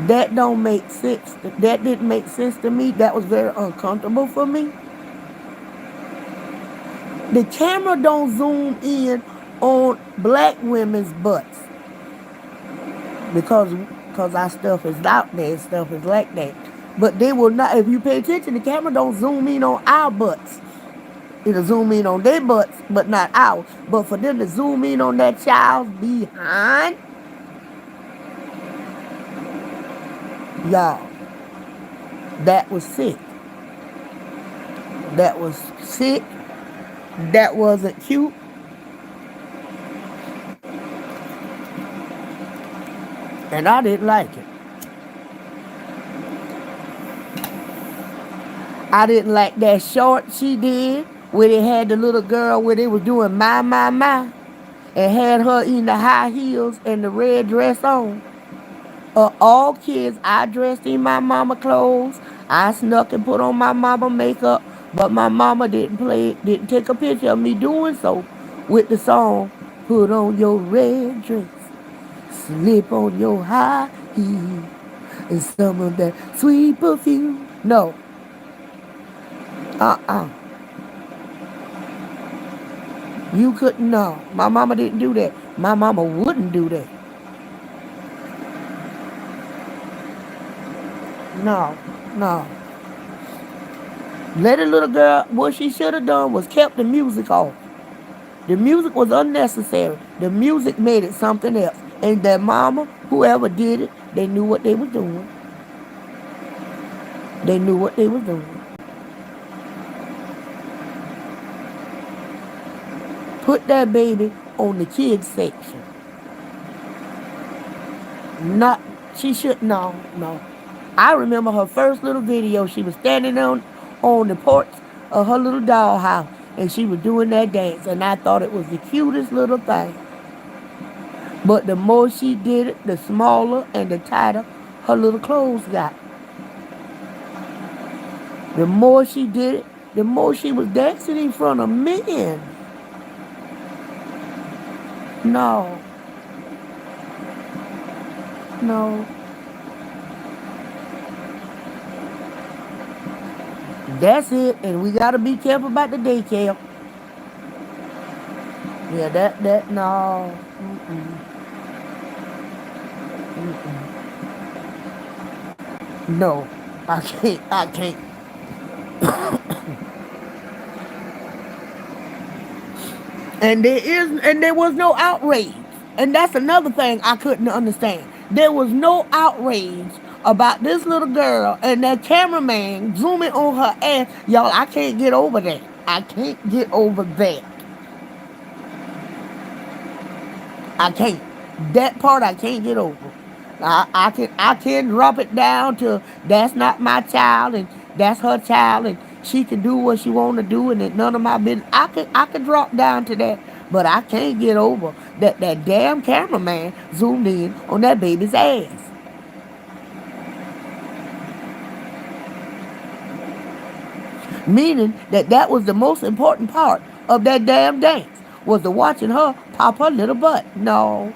that don't make sense. That didn't make sense to me. That was very uncomfortable for me. The camera don't zoom in on black women's butts because our stuff is out there and stuff is like that. But they will not, if you pay attention, the camera don't zoom in on our butts. It'll zoom in on their butts, but not ours. But for them to zoom in on that child's behind, y'all, that was sick. That was sick. That wasn't cute. And I didn't like it. I didn't like that short she did where they had the little girl where they was doing my, and had her in the high heels and the red dress on. All kids, I dressed in my mama clothes. I snuck and put on my mama makeup, but my mama didn't take a picture of me doing so with the song, put on your red dress, slip on your high heel, and some of that sweet perfume. No. You couldn't know. My mama didn't do that. My mama wouldn't do that. No. Let a little girl, what she should have done was kept the music off. The music was unnecessary. The music made it something else. And that mama, whoever did it, they knew what they was doing. They knew what they was doing. Put that baby on the kids section. Not, she should, no. I remember her first little video. She was standing on the porch of her little dollhouse, and she was doing that dance, and I thought it was the cutest little thing. But the more she did it, the smaller and the tighter her little clothes got. The more she did it, the more she was dancing in front of men. No. That's it, and we gotta be careful about the daycare. Yeah, no. No, I can't. And there was no outrage. And that's another thing I couldn't understand. There was no outrage about this little girl and that cameraman zooming on her ass. Y'all, I can't get over that. I can't get over that. I can't. That part I can't get over. I can drop it down to that's not my child and that's her child, and She can do what she want to do, and it none of my business. I could drop down to that, but I can't get over that damn cameraman zoomed in on that baby's ass. Meaning that was the most important part of that damn dance, was the watching her pop her little butt. No,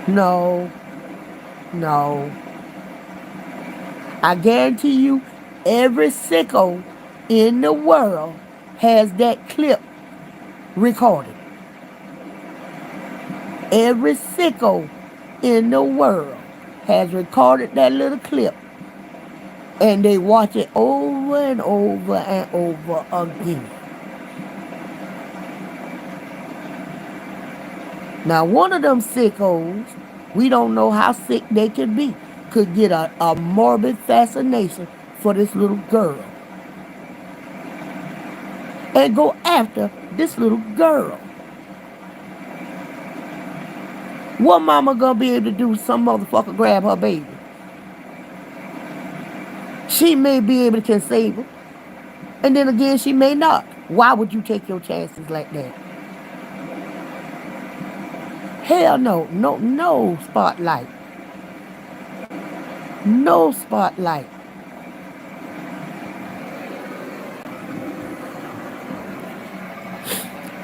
no, no. I guarantee you, every sicko in the world has that clip recorded. Every sicko in the world has recorded that little clip, and they watch it over and over and over again. Now, one of them sickos, we don't know how sick they could be, could get a morbid fascination for this little girl and go after this little girl. What mama gonna be able to do? Some motherfucker grab her baby. She may be able to can save her, and then again she may not. Why would you take your chances like that? Hell no, no spotlight. No spotlight.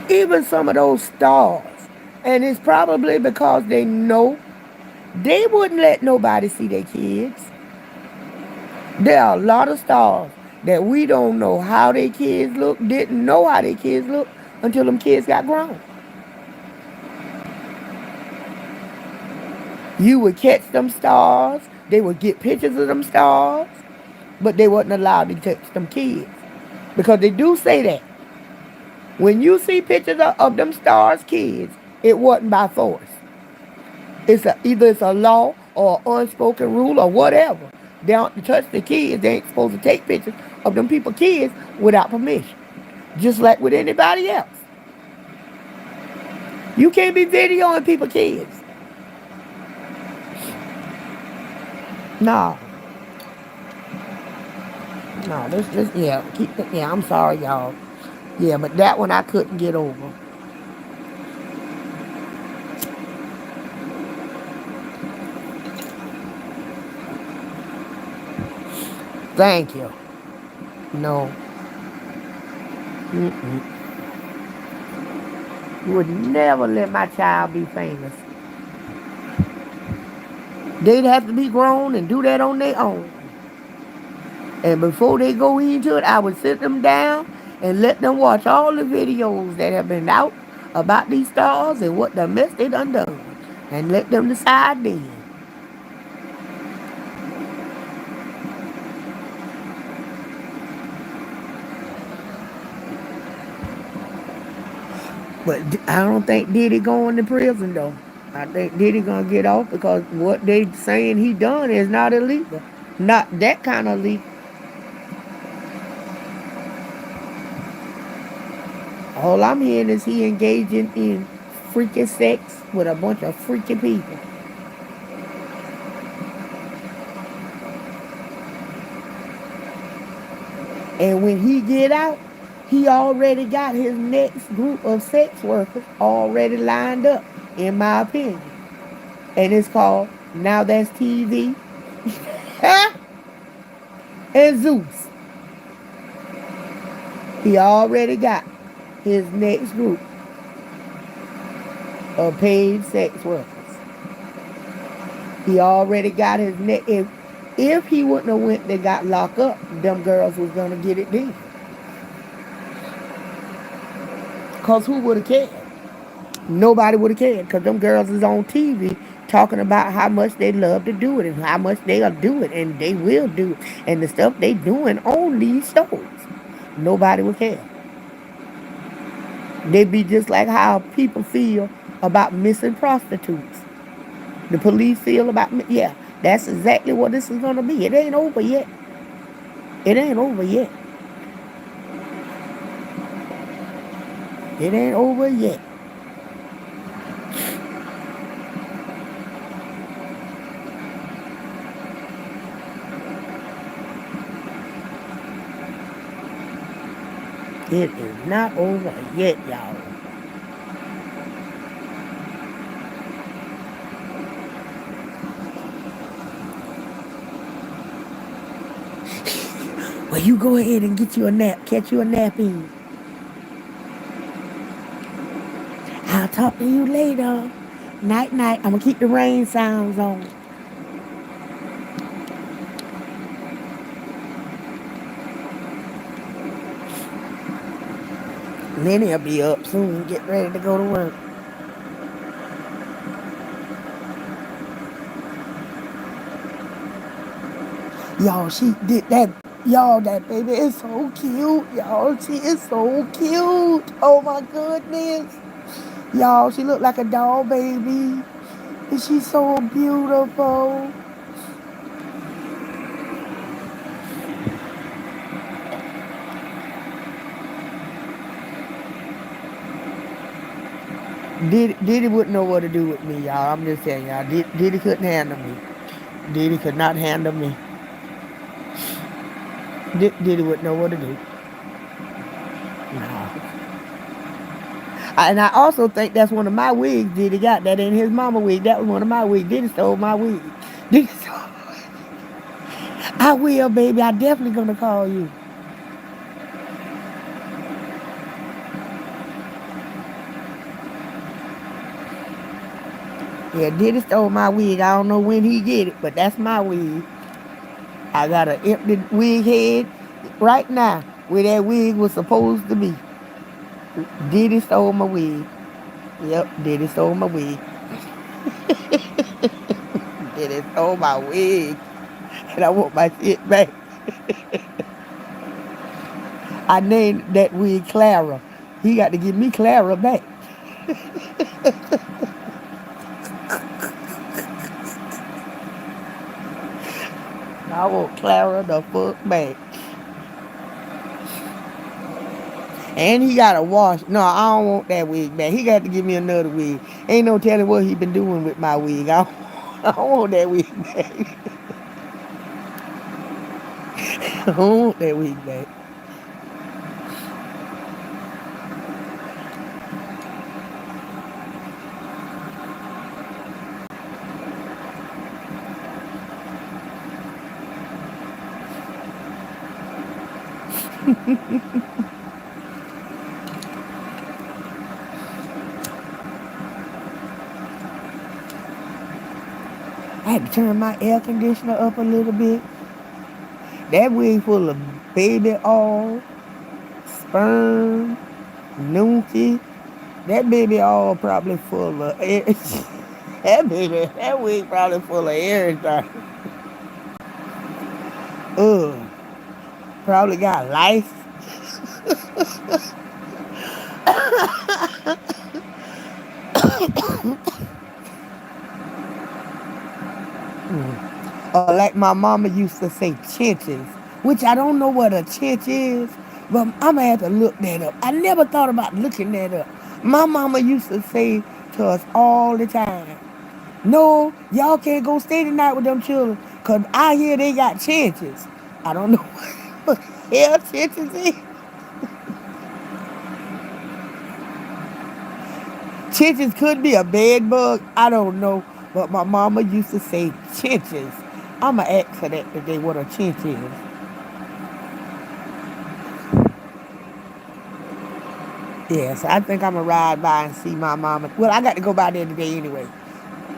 Even some of those stars, and it's probably because they know they wouldn't let nobody see their kids. There are a lot of stars that we don't know how their kids look, didn't know how their kids look until them kids got grown. You would catch them stars, they would get pictures of them stars, but they wasn't allowed to touch them kids. Because they do say that. When you see pictures of them stars' kids, it wasn't by force. Either it's a law or an unspoken rule or whatever. They don't touch the kids. They ain't supposed to take pictures of them people's kids without permission. Just like with anybody else. You can't be videoing people's kids. No. No, yeah, I'm sorry, y'all. Yeah, but that one I couldn't get over. Thank you. No. Mm-mm. Would never let my child be famous. They'd have to be grown and do that on their own. And before they go into it, I would sit them down and let them watch all the videos that have been out about these stars and what the mess they done. And let them decide then. But I don't think Diddy going to prison though. I think Diddy gonna get off because what they saying he done is not illegal. Not that kind of legal. All I'm hearing is he engaging in freaking sex with a bunch of freaking people. And when he get out, he already got his next group of sex workers already lined up, in my opinion. And it's called Now That's TV and Zeus. He already got his next group of paid sex workers. He already got his next. If he wouldn't have went and got locked up, them girls was gonna get it then. Cause who would have cared? Nobody would have cared. Cause them girls is on TV talking about how much they love to do it and how much they'll do it and they will do it and the stuff they doing on these shows. Nobody would care. They'd be just like how people feel about missing prostitutes. The police feel about, yeah, that's exactly what this is going to be. It ain't over yet. It ain't over yet. It ain't over yet. It is not over yet, y'all. Well, you go ahead and get you a nap. Catch you a nap in. I'll talk to you later. Night, night. I'm going to keep the rain sounds on. Lenny will be up soon. Get ready to go to work. Y'all, she did that. Y'all, that baby is so cute. Y'all, she is so cute. Oh, my goodness. Y'all, she looked like a doll baby. And she's so beautiful. Diddy wouldn't know what to do with me, y'all. I'm just saying, y'all. Diddy couldn't handle me. Diddy could not handle me. Diddy wouldn't know what to do. No. And I also think that's one of my wigs Diddy got. That ain't his mama wig. That was one of my wigs. Diddy stole my wig. Diddy stole. I will, baby. I definitely gonna call you. Yeah, Diddy stole my wig. I don't know when he get it, but that's my wig. I got an empty wig head right now where that wig was supposed to be. Diddy stole my wig. Yep, Diddy stole my wig. Diddy stole my wig. And I want my shit back. I named that wig Clara. He got to give me Clara back. I want Clara the fuck back. And he got to wash. No, I don't want that wig back. He got to give me another wig. Ain't no telling what he been doing with my wig. I don't want that wig back. I don't want that wig back. I had to turn my air conditioner up a little bit. That wig full of baby oil, sperm, nookie. That baby oil probably full of air. That wig probably full of everything. Ugh. Probably got lice. Like my mama used to say, chinches, which I don't know what a chinch is, but I'm gonna have to look that up. I never thought about looking that up. My mama used to say to us all the time, no, y'all can't go stay tonight with them children, because I hear they got chinches. I don't know what the hell chinches is. Chinches could be a bed bug. I don't know. But my mama used to say chinches. I'ma ask her that today what a chinch is. Yes, I think I'ma ride by and see my mama. Well, I got to go by there today anyway.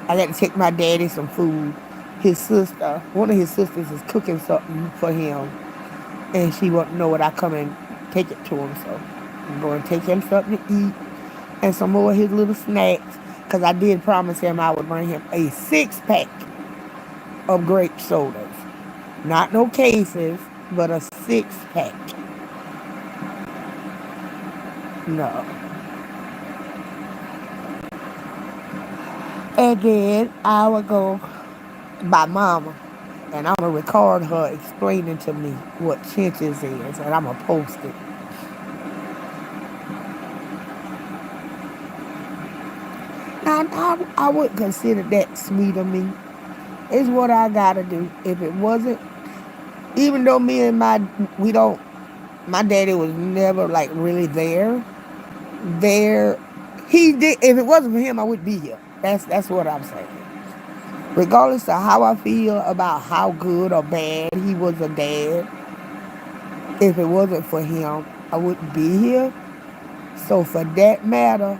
I got to take my daddy some food. His sister, one of his sisters is cooking something for him. And she won't know what I come and take it to him. So I'm going to take him something to eat and some more of his little snacks. Because I did promise him I would bring him a 6-pack of grape sodas. Not no cases, but a 6-pack. No. And then I would go by mama. And I'm going to record her explaining to me what chinches is. And I'm going to post it. Now, I wouldn't consider that sweet of me. It's what I got to do. If it wasn't, even though me and we don't My daddy was never like really there. There, he did. If it wasn't for him, I wouldn't be here. That's what I'm saying. Regardless of how I feel about how good or bad he was a dad, if it wasn't for him, I wouldn't be here. So for that matter,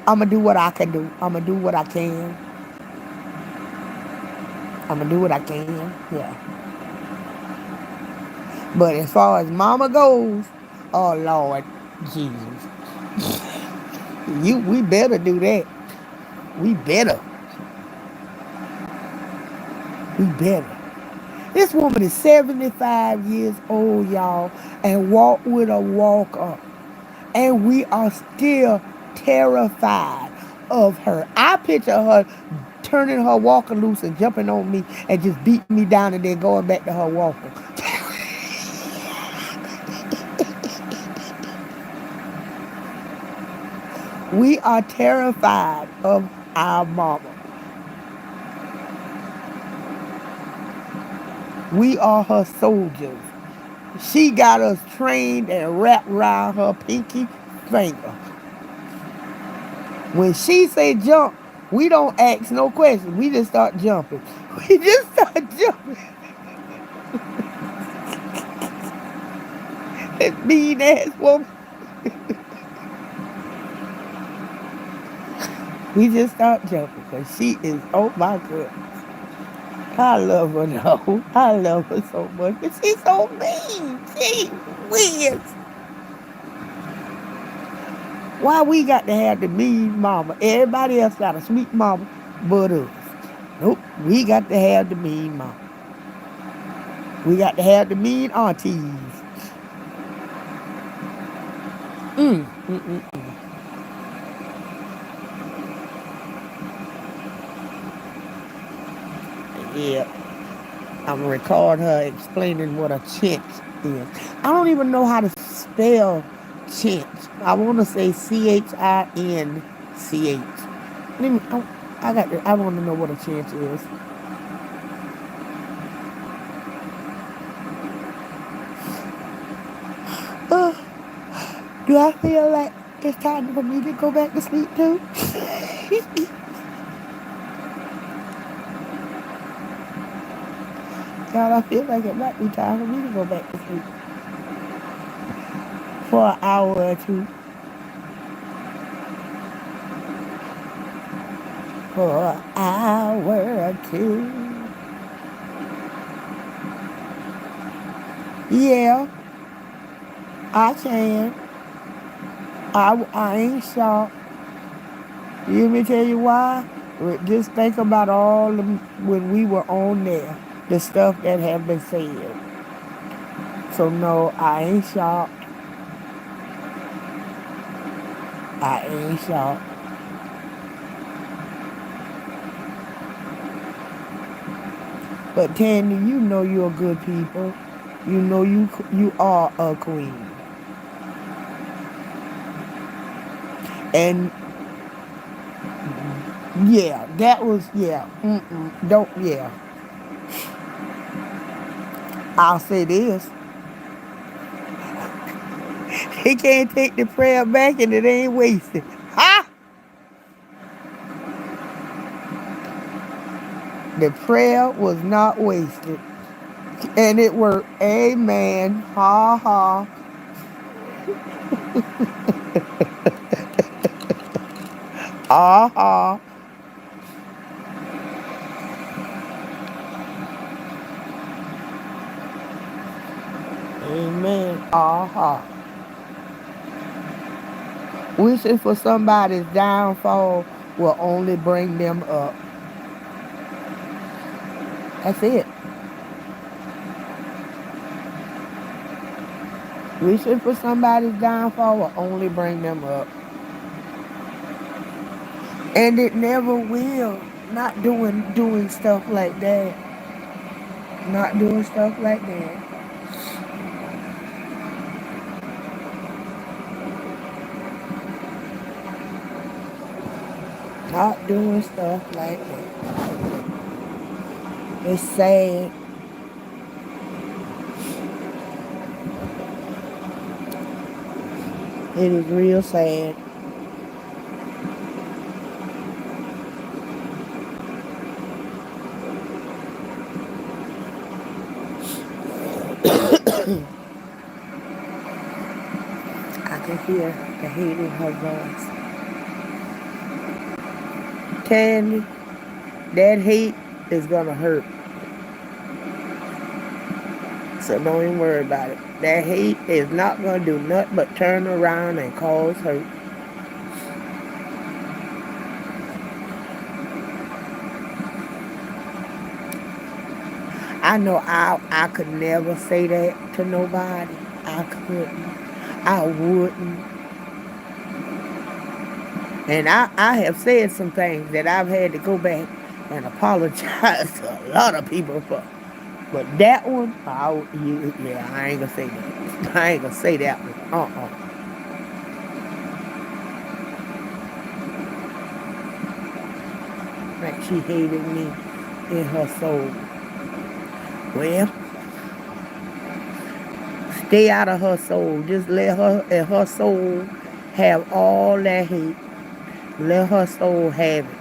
I'ma do what I can do. I'ma do what I can. I'ma do what I can. Yeah. But as far as mama goes, oh Lord Jesus. We better do that. We better. We better. This woman is 75 years old, y'all, and walk with a walker. And we are still terrified of her. I picture her turning her walker loose and jumping on me and just beating me down and then going back to her walker. We are terrified of our mama. We are her soldiers. She got us trained and wrapped around her pinky finger. When she say jump, we don't ask no questions. We just start jumping. We just start jumping. That mean ass woman. We just start jumping because she is, oh my goodness. I love her though. I love her so much. But she's so mean. She weird. Why we got to have the mean mama? Everybody else got a sweet mama but us. Nope, we got to have the mean mama. We got to have the mean aunties. Mm, mm, mm, mm. Yeah, I'm gonna record her explaining what a chinch is. I don't even know how to spell chinch. I want to say CHINCH. Let me. I want to know what a chinch is. Uh, do I feel like it's time for me to go back to sleep too? God, I feel like it might be time for me to go back to sleep for an hour or two. For an hour or two. Yeah, I can. I ain't shocked. You let me tell you why? Just think about all the, when we were on there, the stuff that have been said. So no, I ain't shocked. I ain't shocked. But Tandy, you know you're good people. You know you are a queen. And yeah, that was yeah. Don't yeah. I'll say this. He can't take the prayer back and it ain't wasted. Ha! The prayer was not wasted. And it worked. Amen. Ha ha. Ha ha. Amen. Ha ha. Wishing for somebody's downfall will only bring them up. That's it. Wishing for somebody's downfall will only bring them up. And it never will. Not doing stuff like that. Not doing stuff like that. Not doing stuff like that. It's sad. It is real sad. I can hear the hate in her voice. Candy, that hate is gonna hurt. So don't even worry about it. That hate is not gonna do nothing but turn around and cause hurt. I know I could never say that to nobody. I couldn't. I wouldn't. And I have said some things that I've had to go back and apologize to a lot of people for. But that one, yeah, I ain't gonna say that. I ain't gonna say that one. Like she hated me in her soul. Well, stay out of her soul. Just let her and her soul have all that hate. Let her soul have it.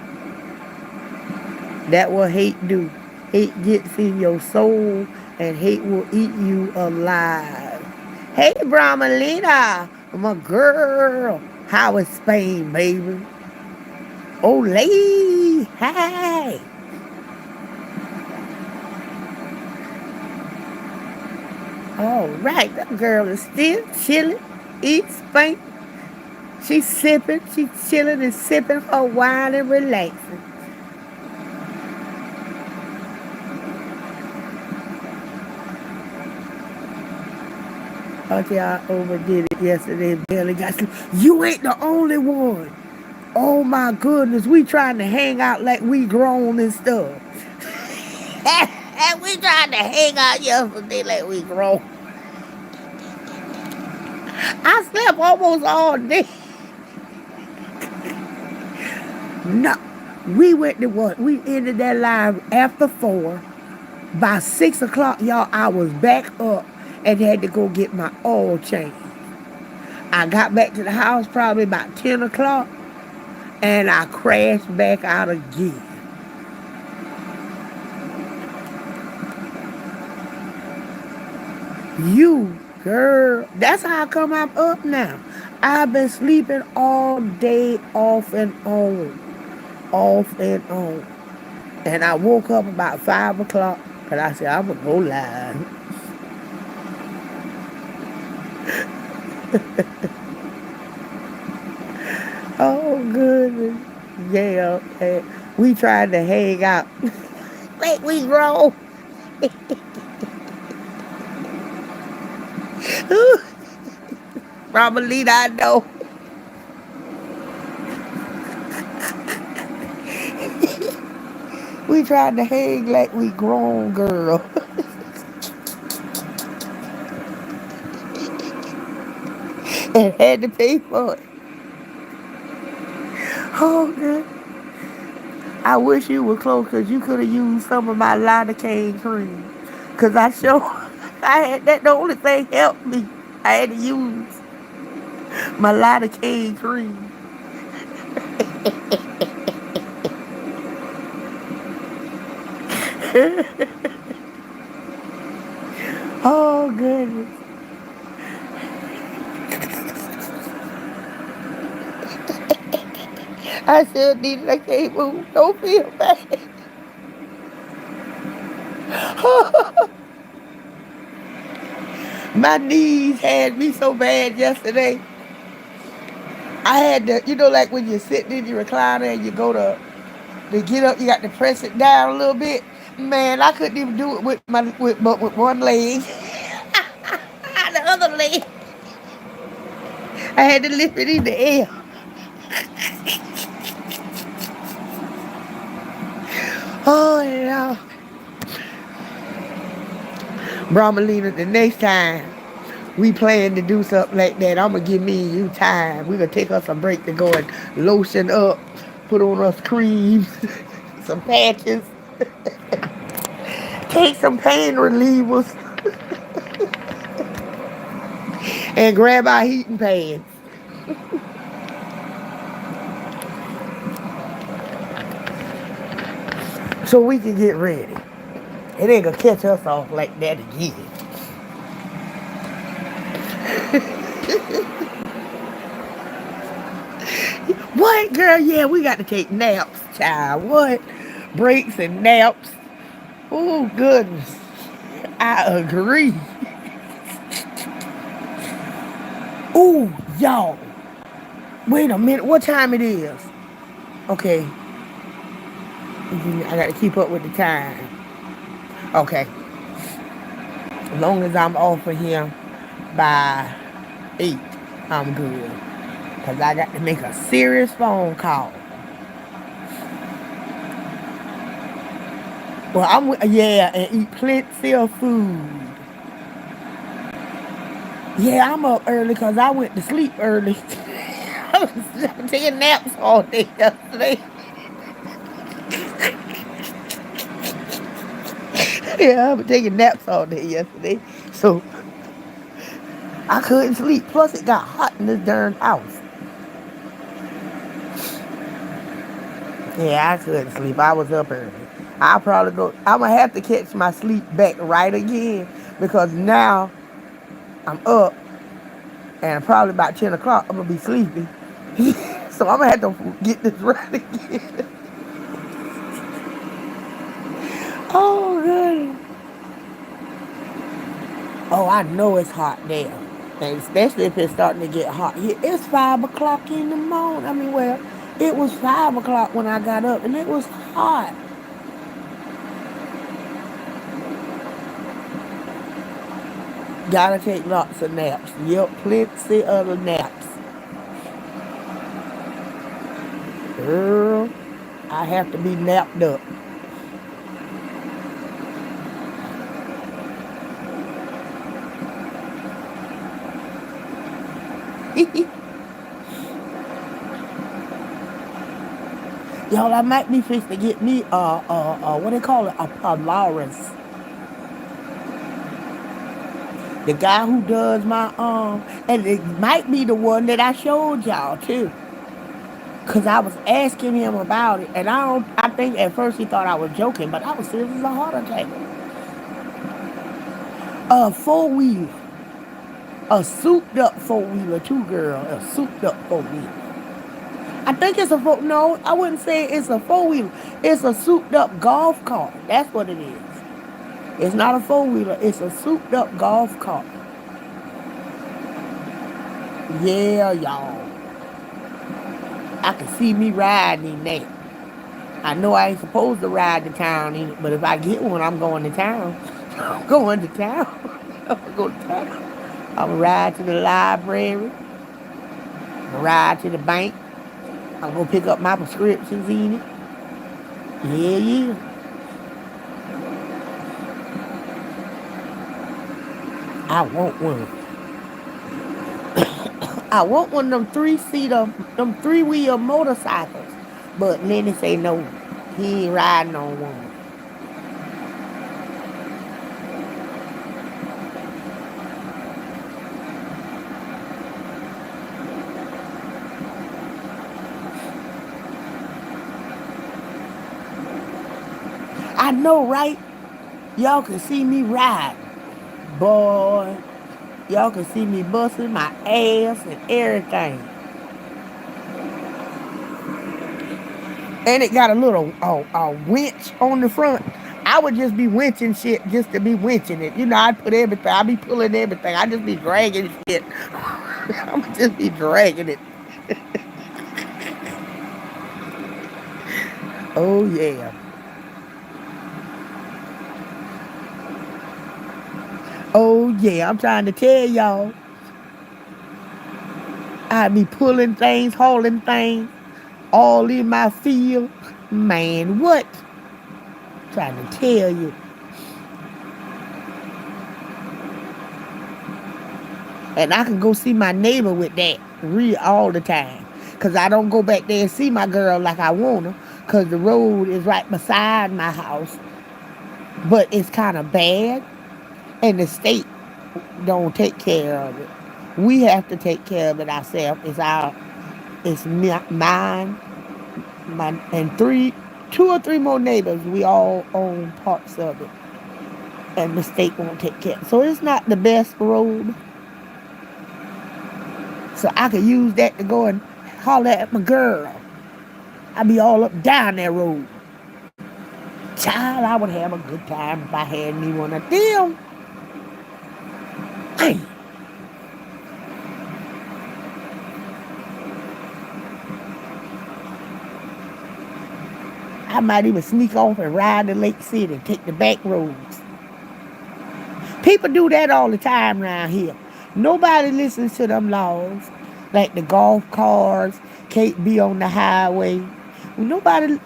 That what hate do. Hate gets in your soul and hate will eat you alive. Hey, Brahmalina, my girl. How is Spain, baby? Olay, hey. All right, that girl is still chilling, eating Spain. She's sipping, she's chilling and sipping her wine and relaxing. Okay, I overdid it yesterday. Barely got sleep. You ain't the only one. Oh my goodness, we trying to hang out like we grown and stuff. We trying to hang out yesterday like we grown. I slept almost all day. No, we went to what? We ended that live after 4. By 6 o'clock, y'all, I was back up and had to go get my oil change. I got back to the house probably about 10 o'clock and I crashed back out again. You, girl, that's how come I'm up now. I've been sleeping all day off and on. Off and on. And I woke up about 5 o'clock and I said, I'm going to go live. Oh, goodness. Yeah, we tried to hang out. Like we grown. Probably I know. We tried to hang like we grown, girl. And had to pay for it. Oh, God. I wish you were close because you could have used some of my lidocaine cream. Because I had that, the only thing helped me. I had to use my lidocaine cream. Oh, goodness. I still need it. I can't move. Don't feel bad. My knees had me so bad yesterday. I had to, like when you're sitting in your recliner and you go to get up, you got to press it down a little bit. Man, I couldn't even do it with one leg. The other leg, I had to lift it in the air. Oh, yeah. Brahmalina, the next time we plan to do something like that, I'm going to give me and you time. We're going to take us a break to go and lotion up, put on us creams, some patches, take some pain relievers, and grab our heating pads. So we can get ready. It ain't gonna catch us off like that again. What, girl? Yeah, we got to take naps, child. What? Breaks and naps. Oh, goodness. I agree. Oh, y'all. Wait a minute. What time it is? Okay. I got to keep up with the time. Okay. As long as I'm off of here by 8, I'm good. Because I got to make a serious phone call. Well, yeah, and eat plenty of food. Yeah, I'm up early because I went to sleep early. I was taking naps all day yesterday. Yeah, I was taking naps all day yesterday. So I couldn't sleep. Plus, it got hot in this darn house. Yeah, I couldn't sleep. I was up early. I'll probably go. I'm going to have to catch my sleep back right again because now I'm up and probably about 10 o'clock I'm going to be sleepy. So I'm going to have to get this right again. Oh, goodness. Oh, I know it's hot there. And especially if it's starting to get hot. It's 5 o'clock in the morning. I mean, well, it was 5 o'clock when I got up and it was hot. Gotta take lots of naps. Yep, plenty of the naps. Girl, I have to be napped up. Y'all, I might be fixed to get me what they call it, a Polaris. The guy who does my and it might be the one that I showed y'all too. Cause I was asking him about it, and I think at first he thought I was joking, but I was serious as a heart attack. A 4-wheeler, a souped up 4-wheeler, too, girl, a souped up 4-wheeler. I think it's a no, I wouldn't say it's a 4-wheeler. It's a souped up golf cart. That's what it is. It's not a 4-wheeler. It's a souped up golf cart. Yeah, y'all. I can see me riding in that. I know I ain't supposed to ride to town in it, but if I get one, I'm going to town. I'm going to town. I'm going to go to town. I'm going to ride to the library. I'm going to ride to the bank. I'm going to pick up my prescriptions in it. Yeah, yeah. I want one. I want one of them 3-seater, them 3-wheel motorcycles. But Lenny say no, he ain't riding on one. I know, right? Y'all can see me ride. Boy, y'all can see me busting my ass and everything. And it got a little winch on the front. I would just be winching shit just to be winching it. You know, I'd put everything. I'd be pulling everything. I'd just be dragging shit. I'm just be dragging it. Oh, yeah. Oh, yeah. I'm trying to tell y'all. I'd be pulling things, hauling things, all in my field. Man, what? I'm trying to tell you. And I can go see my neighbor with that all the time. Because I don't go back there and see my girl like I want her. Because the road is right beside my house. But it's kind of bad. And the state don't take care of it. We have to take care of it ourselves. It's mine, and two or three more neighbors. We all own parts of it, and the state won't take care. So it's not the best road. So I could use that to go and holler at my girl. I'd be all up down that road. Child, I would have a good time if I had me one of them. Hey, I might even sneak off and ride to Lake City and take the back roads. People do that all the time around here. Nobody listens to them laws. Like the golf cars can't be on the highway. Nobody,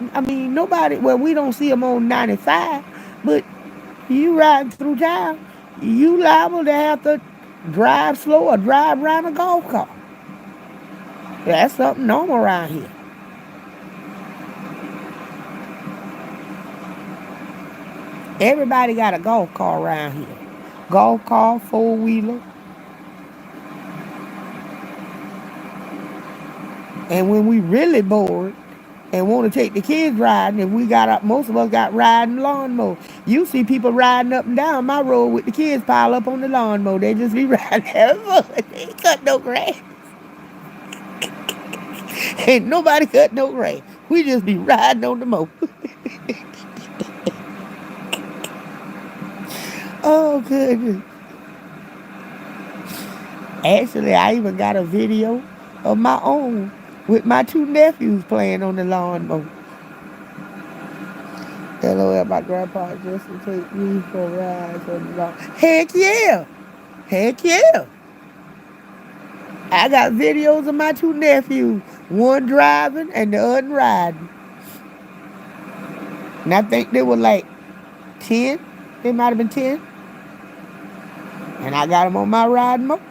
well, we don't see them on 95, but you riding through town, you liable to have to drive slow or drive around a golf cart. That's something normal around here. Everybody got a golf car around here. Golf car, four-wheeler. And when we really bored and want to take the kids riding, if we got up, most of us got riding lawnmower. You see people riding up and down my road with the kids pile up on the lawnmower. They just be riding having fun. They ain't cut no grass. Ain't nobody cut no grass. We just be riding on the mower. Oh, goodness. Actually, I even got a video of my own with my two nephews playing on the lawnmower. LOL, my grandpa just to take me for rides on the lawn. Heck yeah. Heck yeah. I got videos of my two nephews, one driving and the other riding. And I think they were like 10. They might have been 10. And I got them on my riding mower.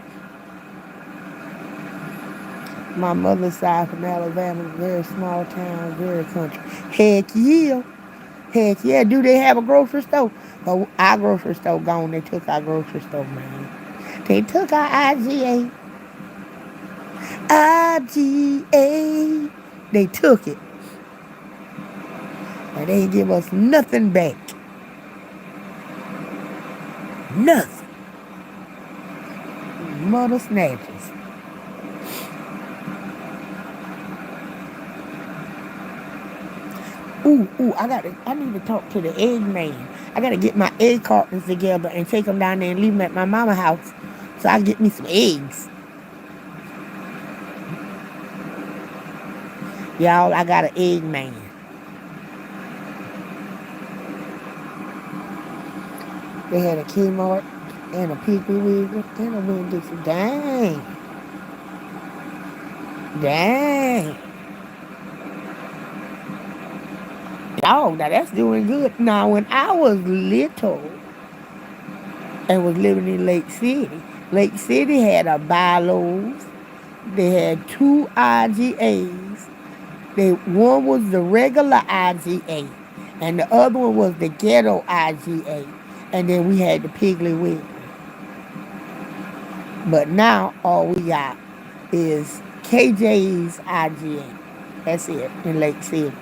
My mother's side from Alabama, very small town, very country. Heck yeah. Heck yeah. Do they have a grocery store? Oh, our grocery store gone. They took our grocery store, man. They took our IGA. IGA. They took it. And they ain't give us nothing back. Nothing. Mother snatchers. I need to talk to the egg man. I gotta get my egg cartons together and take them down there and leave them at my mama's house so I can get me some eggs. Y'all, I got an egg man. They had a Kmart and a Piggly Wiggly and a Winn-Dixie. Dang. Dog, now that's doing good. Now, when I was little and was living in Lake City had a Bi-Lo's. They had two IGAs. One was the regular IGA, and the other one was the ghetto IGA. And then we had the Piggly Wiggly. But now all we got is KJ's IGA. That's it in Lake City.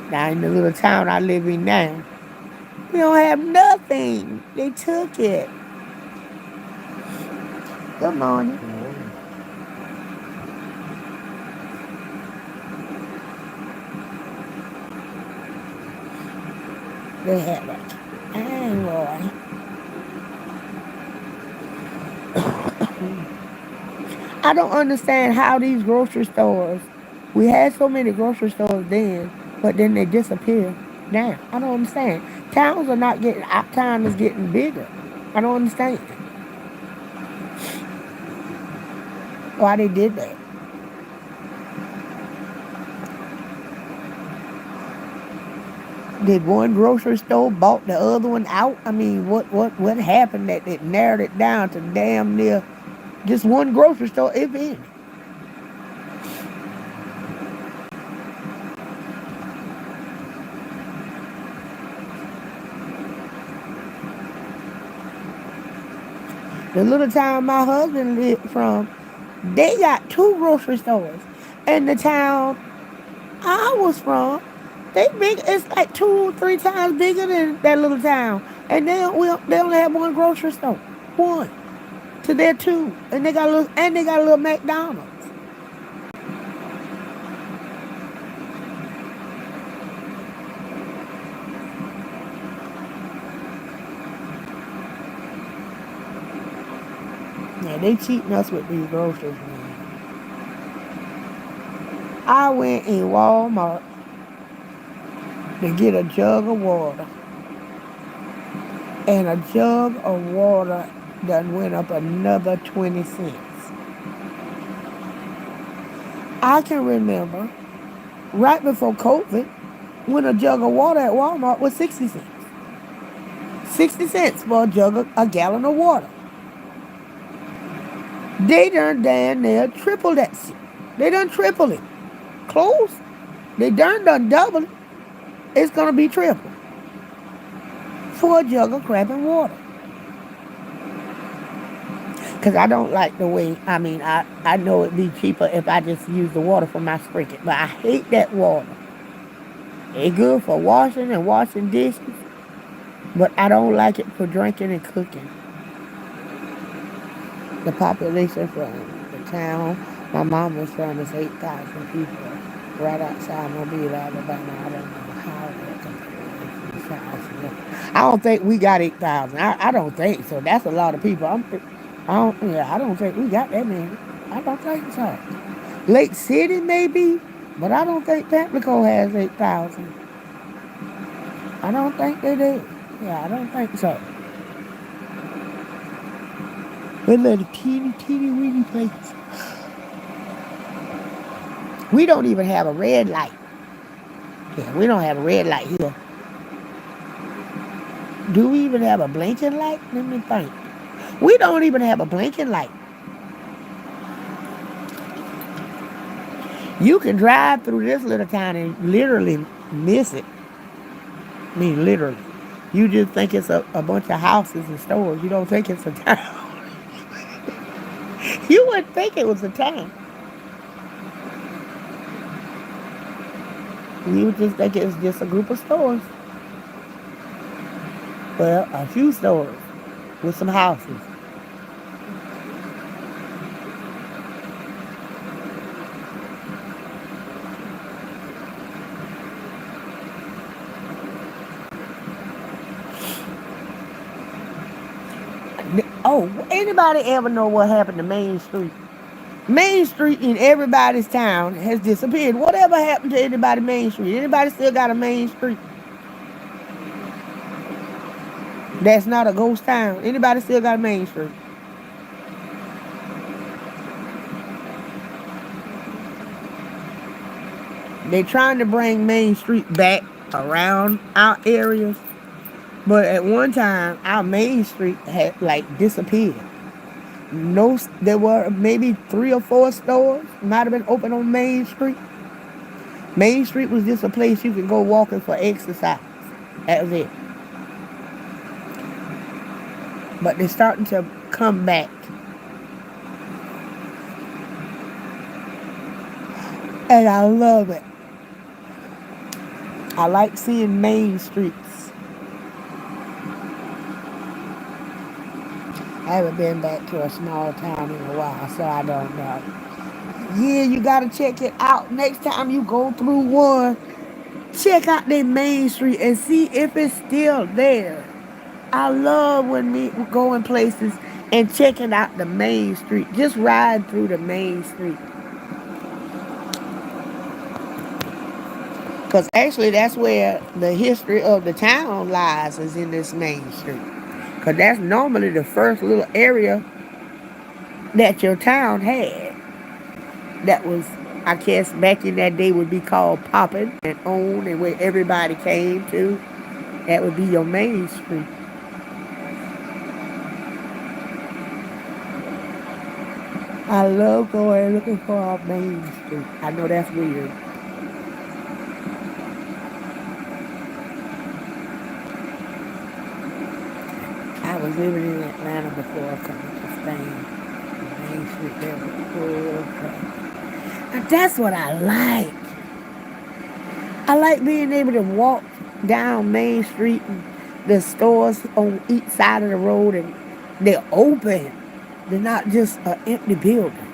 Now in the little town I live in now, we don't have nothing. They took it. Good morning. They had it. Anyway. I don't understand how these grocery stores, we had so many grocery stores then, but then they disappear now. I don't understand. Towns are not getting, our town is getting bigger. I don't understand why they did that. Did one grocery store bought the other one out? I mean, what happened that it narrowed it down to damn near just one grocery store, if any? The little town my husband lived from, they got two grocery stores. And the town I was from, they big. It's like 2, 3 times bigger than that little town, and they only have one grocery store, one to their two, and they got a little McDonald's. Yeah, they cheating us with these groceries, man. I went in Walmart to get a jug of water, and a jug of water done went up another 20 cents. I can remember right before COVID when a jug of water at Walmart was 60 cents. 60 cents for a gallon of water. They done damn near triple that shit. They done triple it. Close. They done double it. It's gonna be triple for a jug of crapping water. Cause I don't like the way, I know it'd be cheaper if I just use the water for my sprinkler, but I hate that water. It's good for washing dishes, but I don't like it for drinking and cooking. The population from the town my mom was from is 8,000 people. Right outside Mobile, Alabama. I don't know how that compares to the size. I don't think we got 8,000. I don't think so. That's a lot of people. I don't think we got that many. I don't think so. Lake City maybe, but I don't think Tampico has 8,000. I don't think they do. Yeah, I don't think so. We're little teeny weeny place. We don't even have a red light. Yeah, we don't have a red light here. Do we even have a blinking light? Let me think. We don't even have a blinking light. You can drive through this little town and literally miss it. I mean, literally. You just think it's a bunch of houses and stores. You don't think it's a town. You wouldn't think it was a town. You would just think it's just a group of stores. Well, a few stores with some houses. Oh, anybody ever know what happened to Main Street? Main Street in everybody's town has disappeared. Whatever happened to anybody Main Street? Anybody still got a Main Street? That's not a ghost town. Anybody still got a Main Street? They're trying to bring Main Street back around our areas. But at one time, our Main Street had like disappeared. No, there were maybe 3 or 4 stores might have been open on Main Street. Main Street was just a place you could go walking for exercise. That was it. But they're starting to come back. And I love it. I like seeing Main Streets. I haven't been back to a small town in a while, so I don't know. Yeah, you gotta check it out. Next time you go through one, check out their Main Street and see if it's still there. I love when we go in places and checking out the Main Street. Just ride through the Main Street. Because actually that's where the history of the town lies, is in this Main Street. Because that's normally the first little area that your town had. That was, I guess, back in that day would be called poppin' and owned, and where everybody came to. That would be your Main Street. I love going looking for our Main Street. I know that's weird. I was living in Atlanta before coming to thing. Main Street there was full of traffic. And that's what I like. I like being able to walk down Main Street and the stores on each side of the road and they're open. They're not just an empty building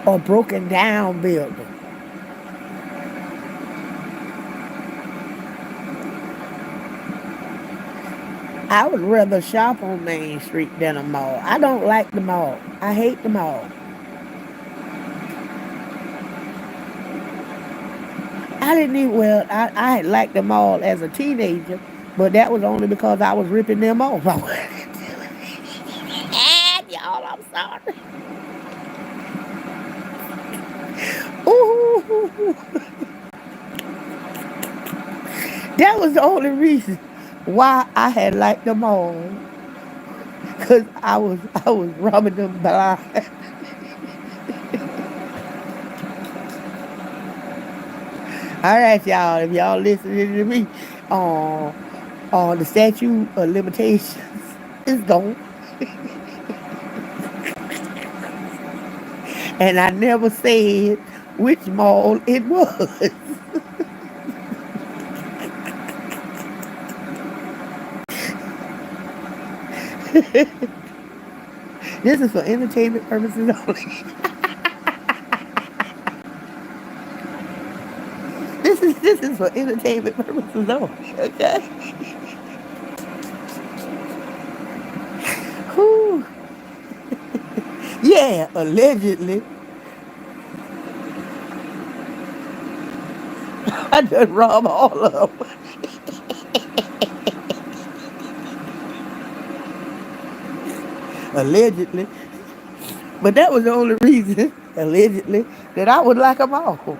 or broken down building. I would rather shop on Main Street than a mall. I don't like the mall. I hate the mall. I didn't even, well, I had liked the mall as a teenager, but that was only because I was ripping them off. Y'all, I'm sorry. Ooh, that was the only reason why I had liked them all. Cause I was robbing them blind. All right, y'all. If y'all listening to me, the statute of limitations is gone, and I never said which mall it was. This is for entertainment purposes only. This is for entertainment purposes only. Okay. Whew. Yeah, allegedly. I just robbed all of them. Allegedly. But that was the only reason, allegedly, that I would like them all.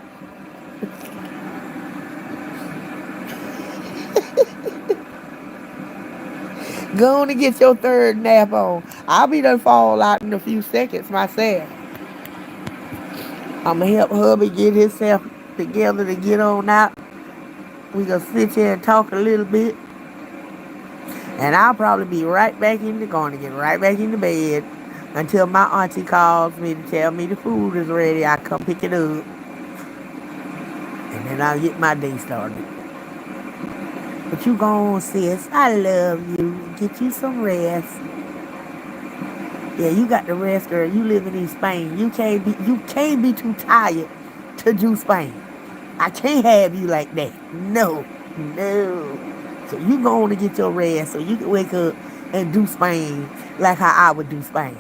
Go on and get your third nap on. I'll be done fall out in a few seconds myself. I'm going to help hubby get himself together to get on out. We gonna sit here and talk a little bit. And I'll probably be right back in the going to get right back in the bed until my auntie calls me to tell me the food is ready. I come pick it up. And then I'll get my day started. But you go on, sis. I love you. Get you some rest. Yeah, you got the rest, girl. You living in Spain. You can't be too tired to do Spain. I can't have you like that. No. So you go on to get your rest so you can wake up and do Spain like how I would do Spain.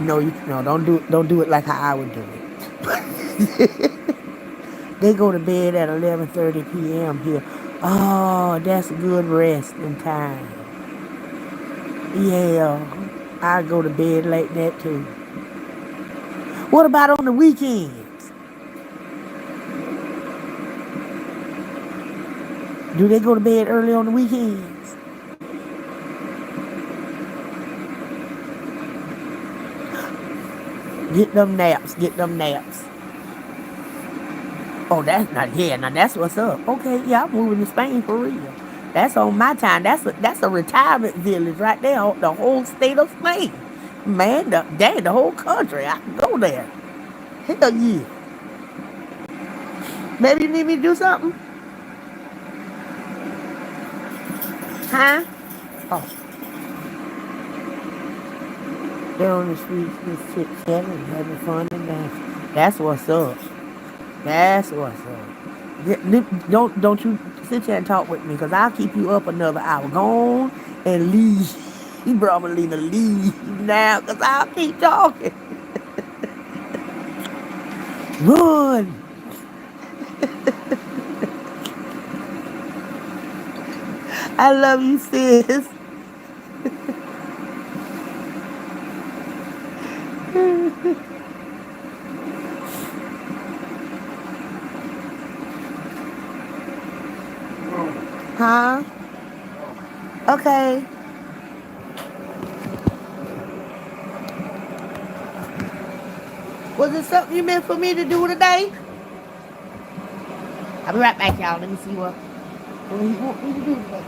No, don't do it like how I would do it. They go to bed at 11:30 p.m. here. Oh, that's good resting time. Yeah, I go to bed like that too. What about on the weekends? Do they go to bed early on the weekends? Get them naps. Oh, that's not, yeah, now that's what's up. Okay, yeah, I'm moving to Spain for real. That's on my time. That's a retirement village right there, the whole state of Spain. Man, the whole country. I can go there. Hell yeah. Baby, you need me to do something? Huh? Oh. They're on the streets just chit-chatting, having fun and dancing. That's what's up. That's what's up. Don't you sit here and talk with me, because I'll keep you up another hour. Go on and leave. Bromelina, leave now, because I'll keep talking. Run. I love you, sis. Huh? Okay. Was it something you meant for me to do today? I'll be right back, y'all. Let me see what you want me to do today.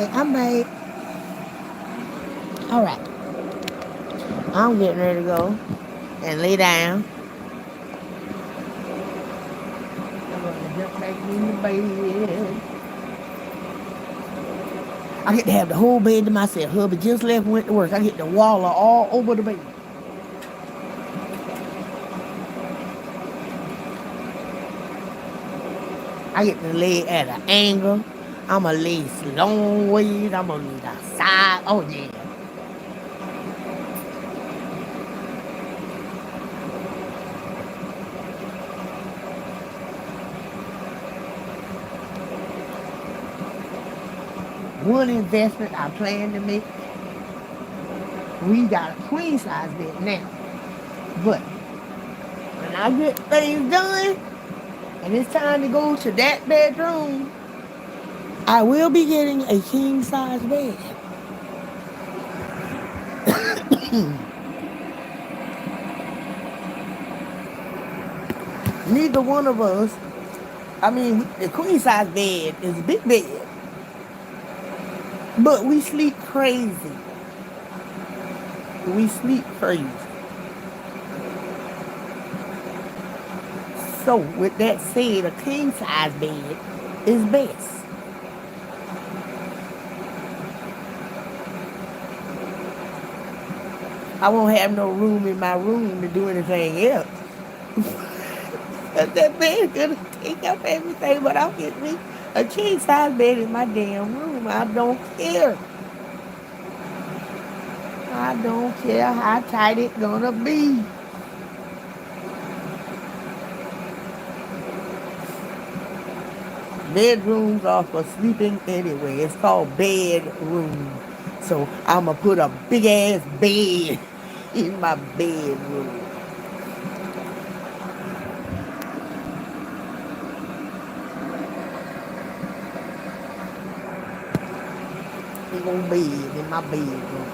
back. I'm back. All right. I'm getting ready to go and lay down. I'm gonna jump back in the bed. I get to have the whole bed to myself. Hubby just left, went to work. I get to waller all over the bed. I get to lay at an angle. I'm going to lay long ways. I'm going to lay the side. Oh, yeah. One investment I plan to make. We got a queen size bed now. But when I get things done and it's time to go to that bedroom, I will be getting a king size bed. Neither one of us, I mean, the queen size bed is a big bed, but we sleep crazy. We sleep crazy. So with that said, a king size bed is best. I won't have no room in my room to do anything else. That bed's gonna take up everything, but I'll get me a king size bed in my damn room. I don't care. I don't care how tight it's gonna be. Bedrooms are for sleeping anyway. It's called bedroom. So I'ma put a big ass bed in my bedroom. Big old bed in my bedroom.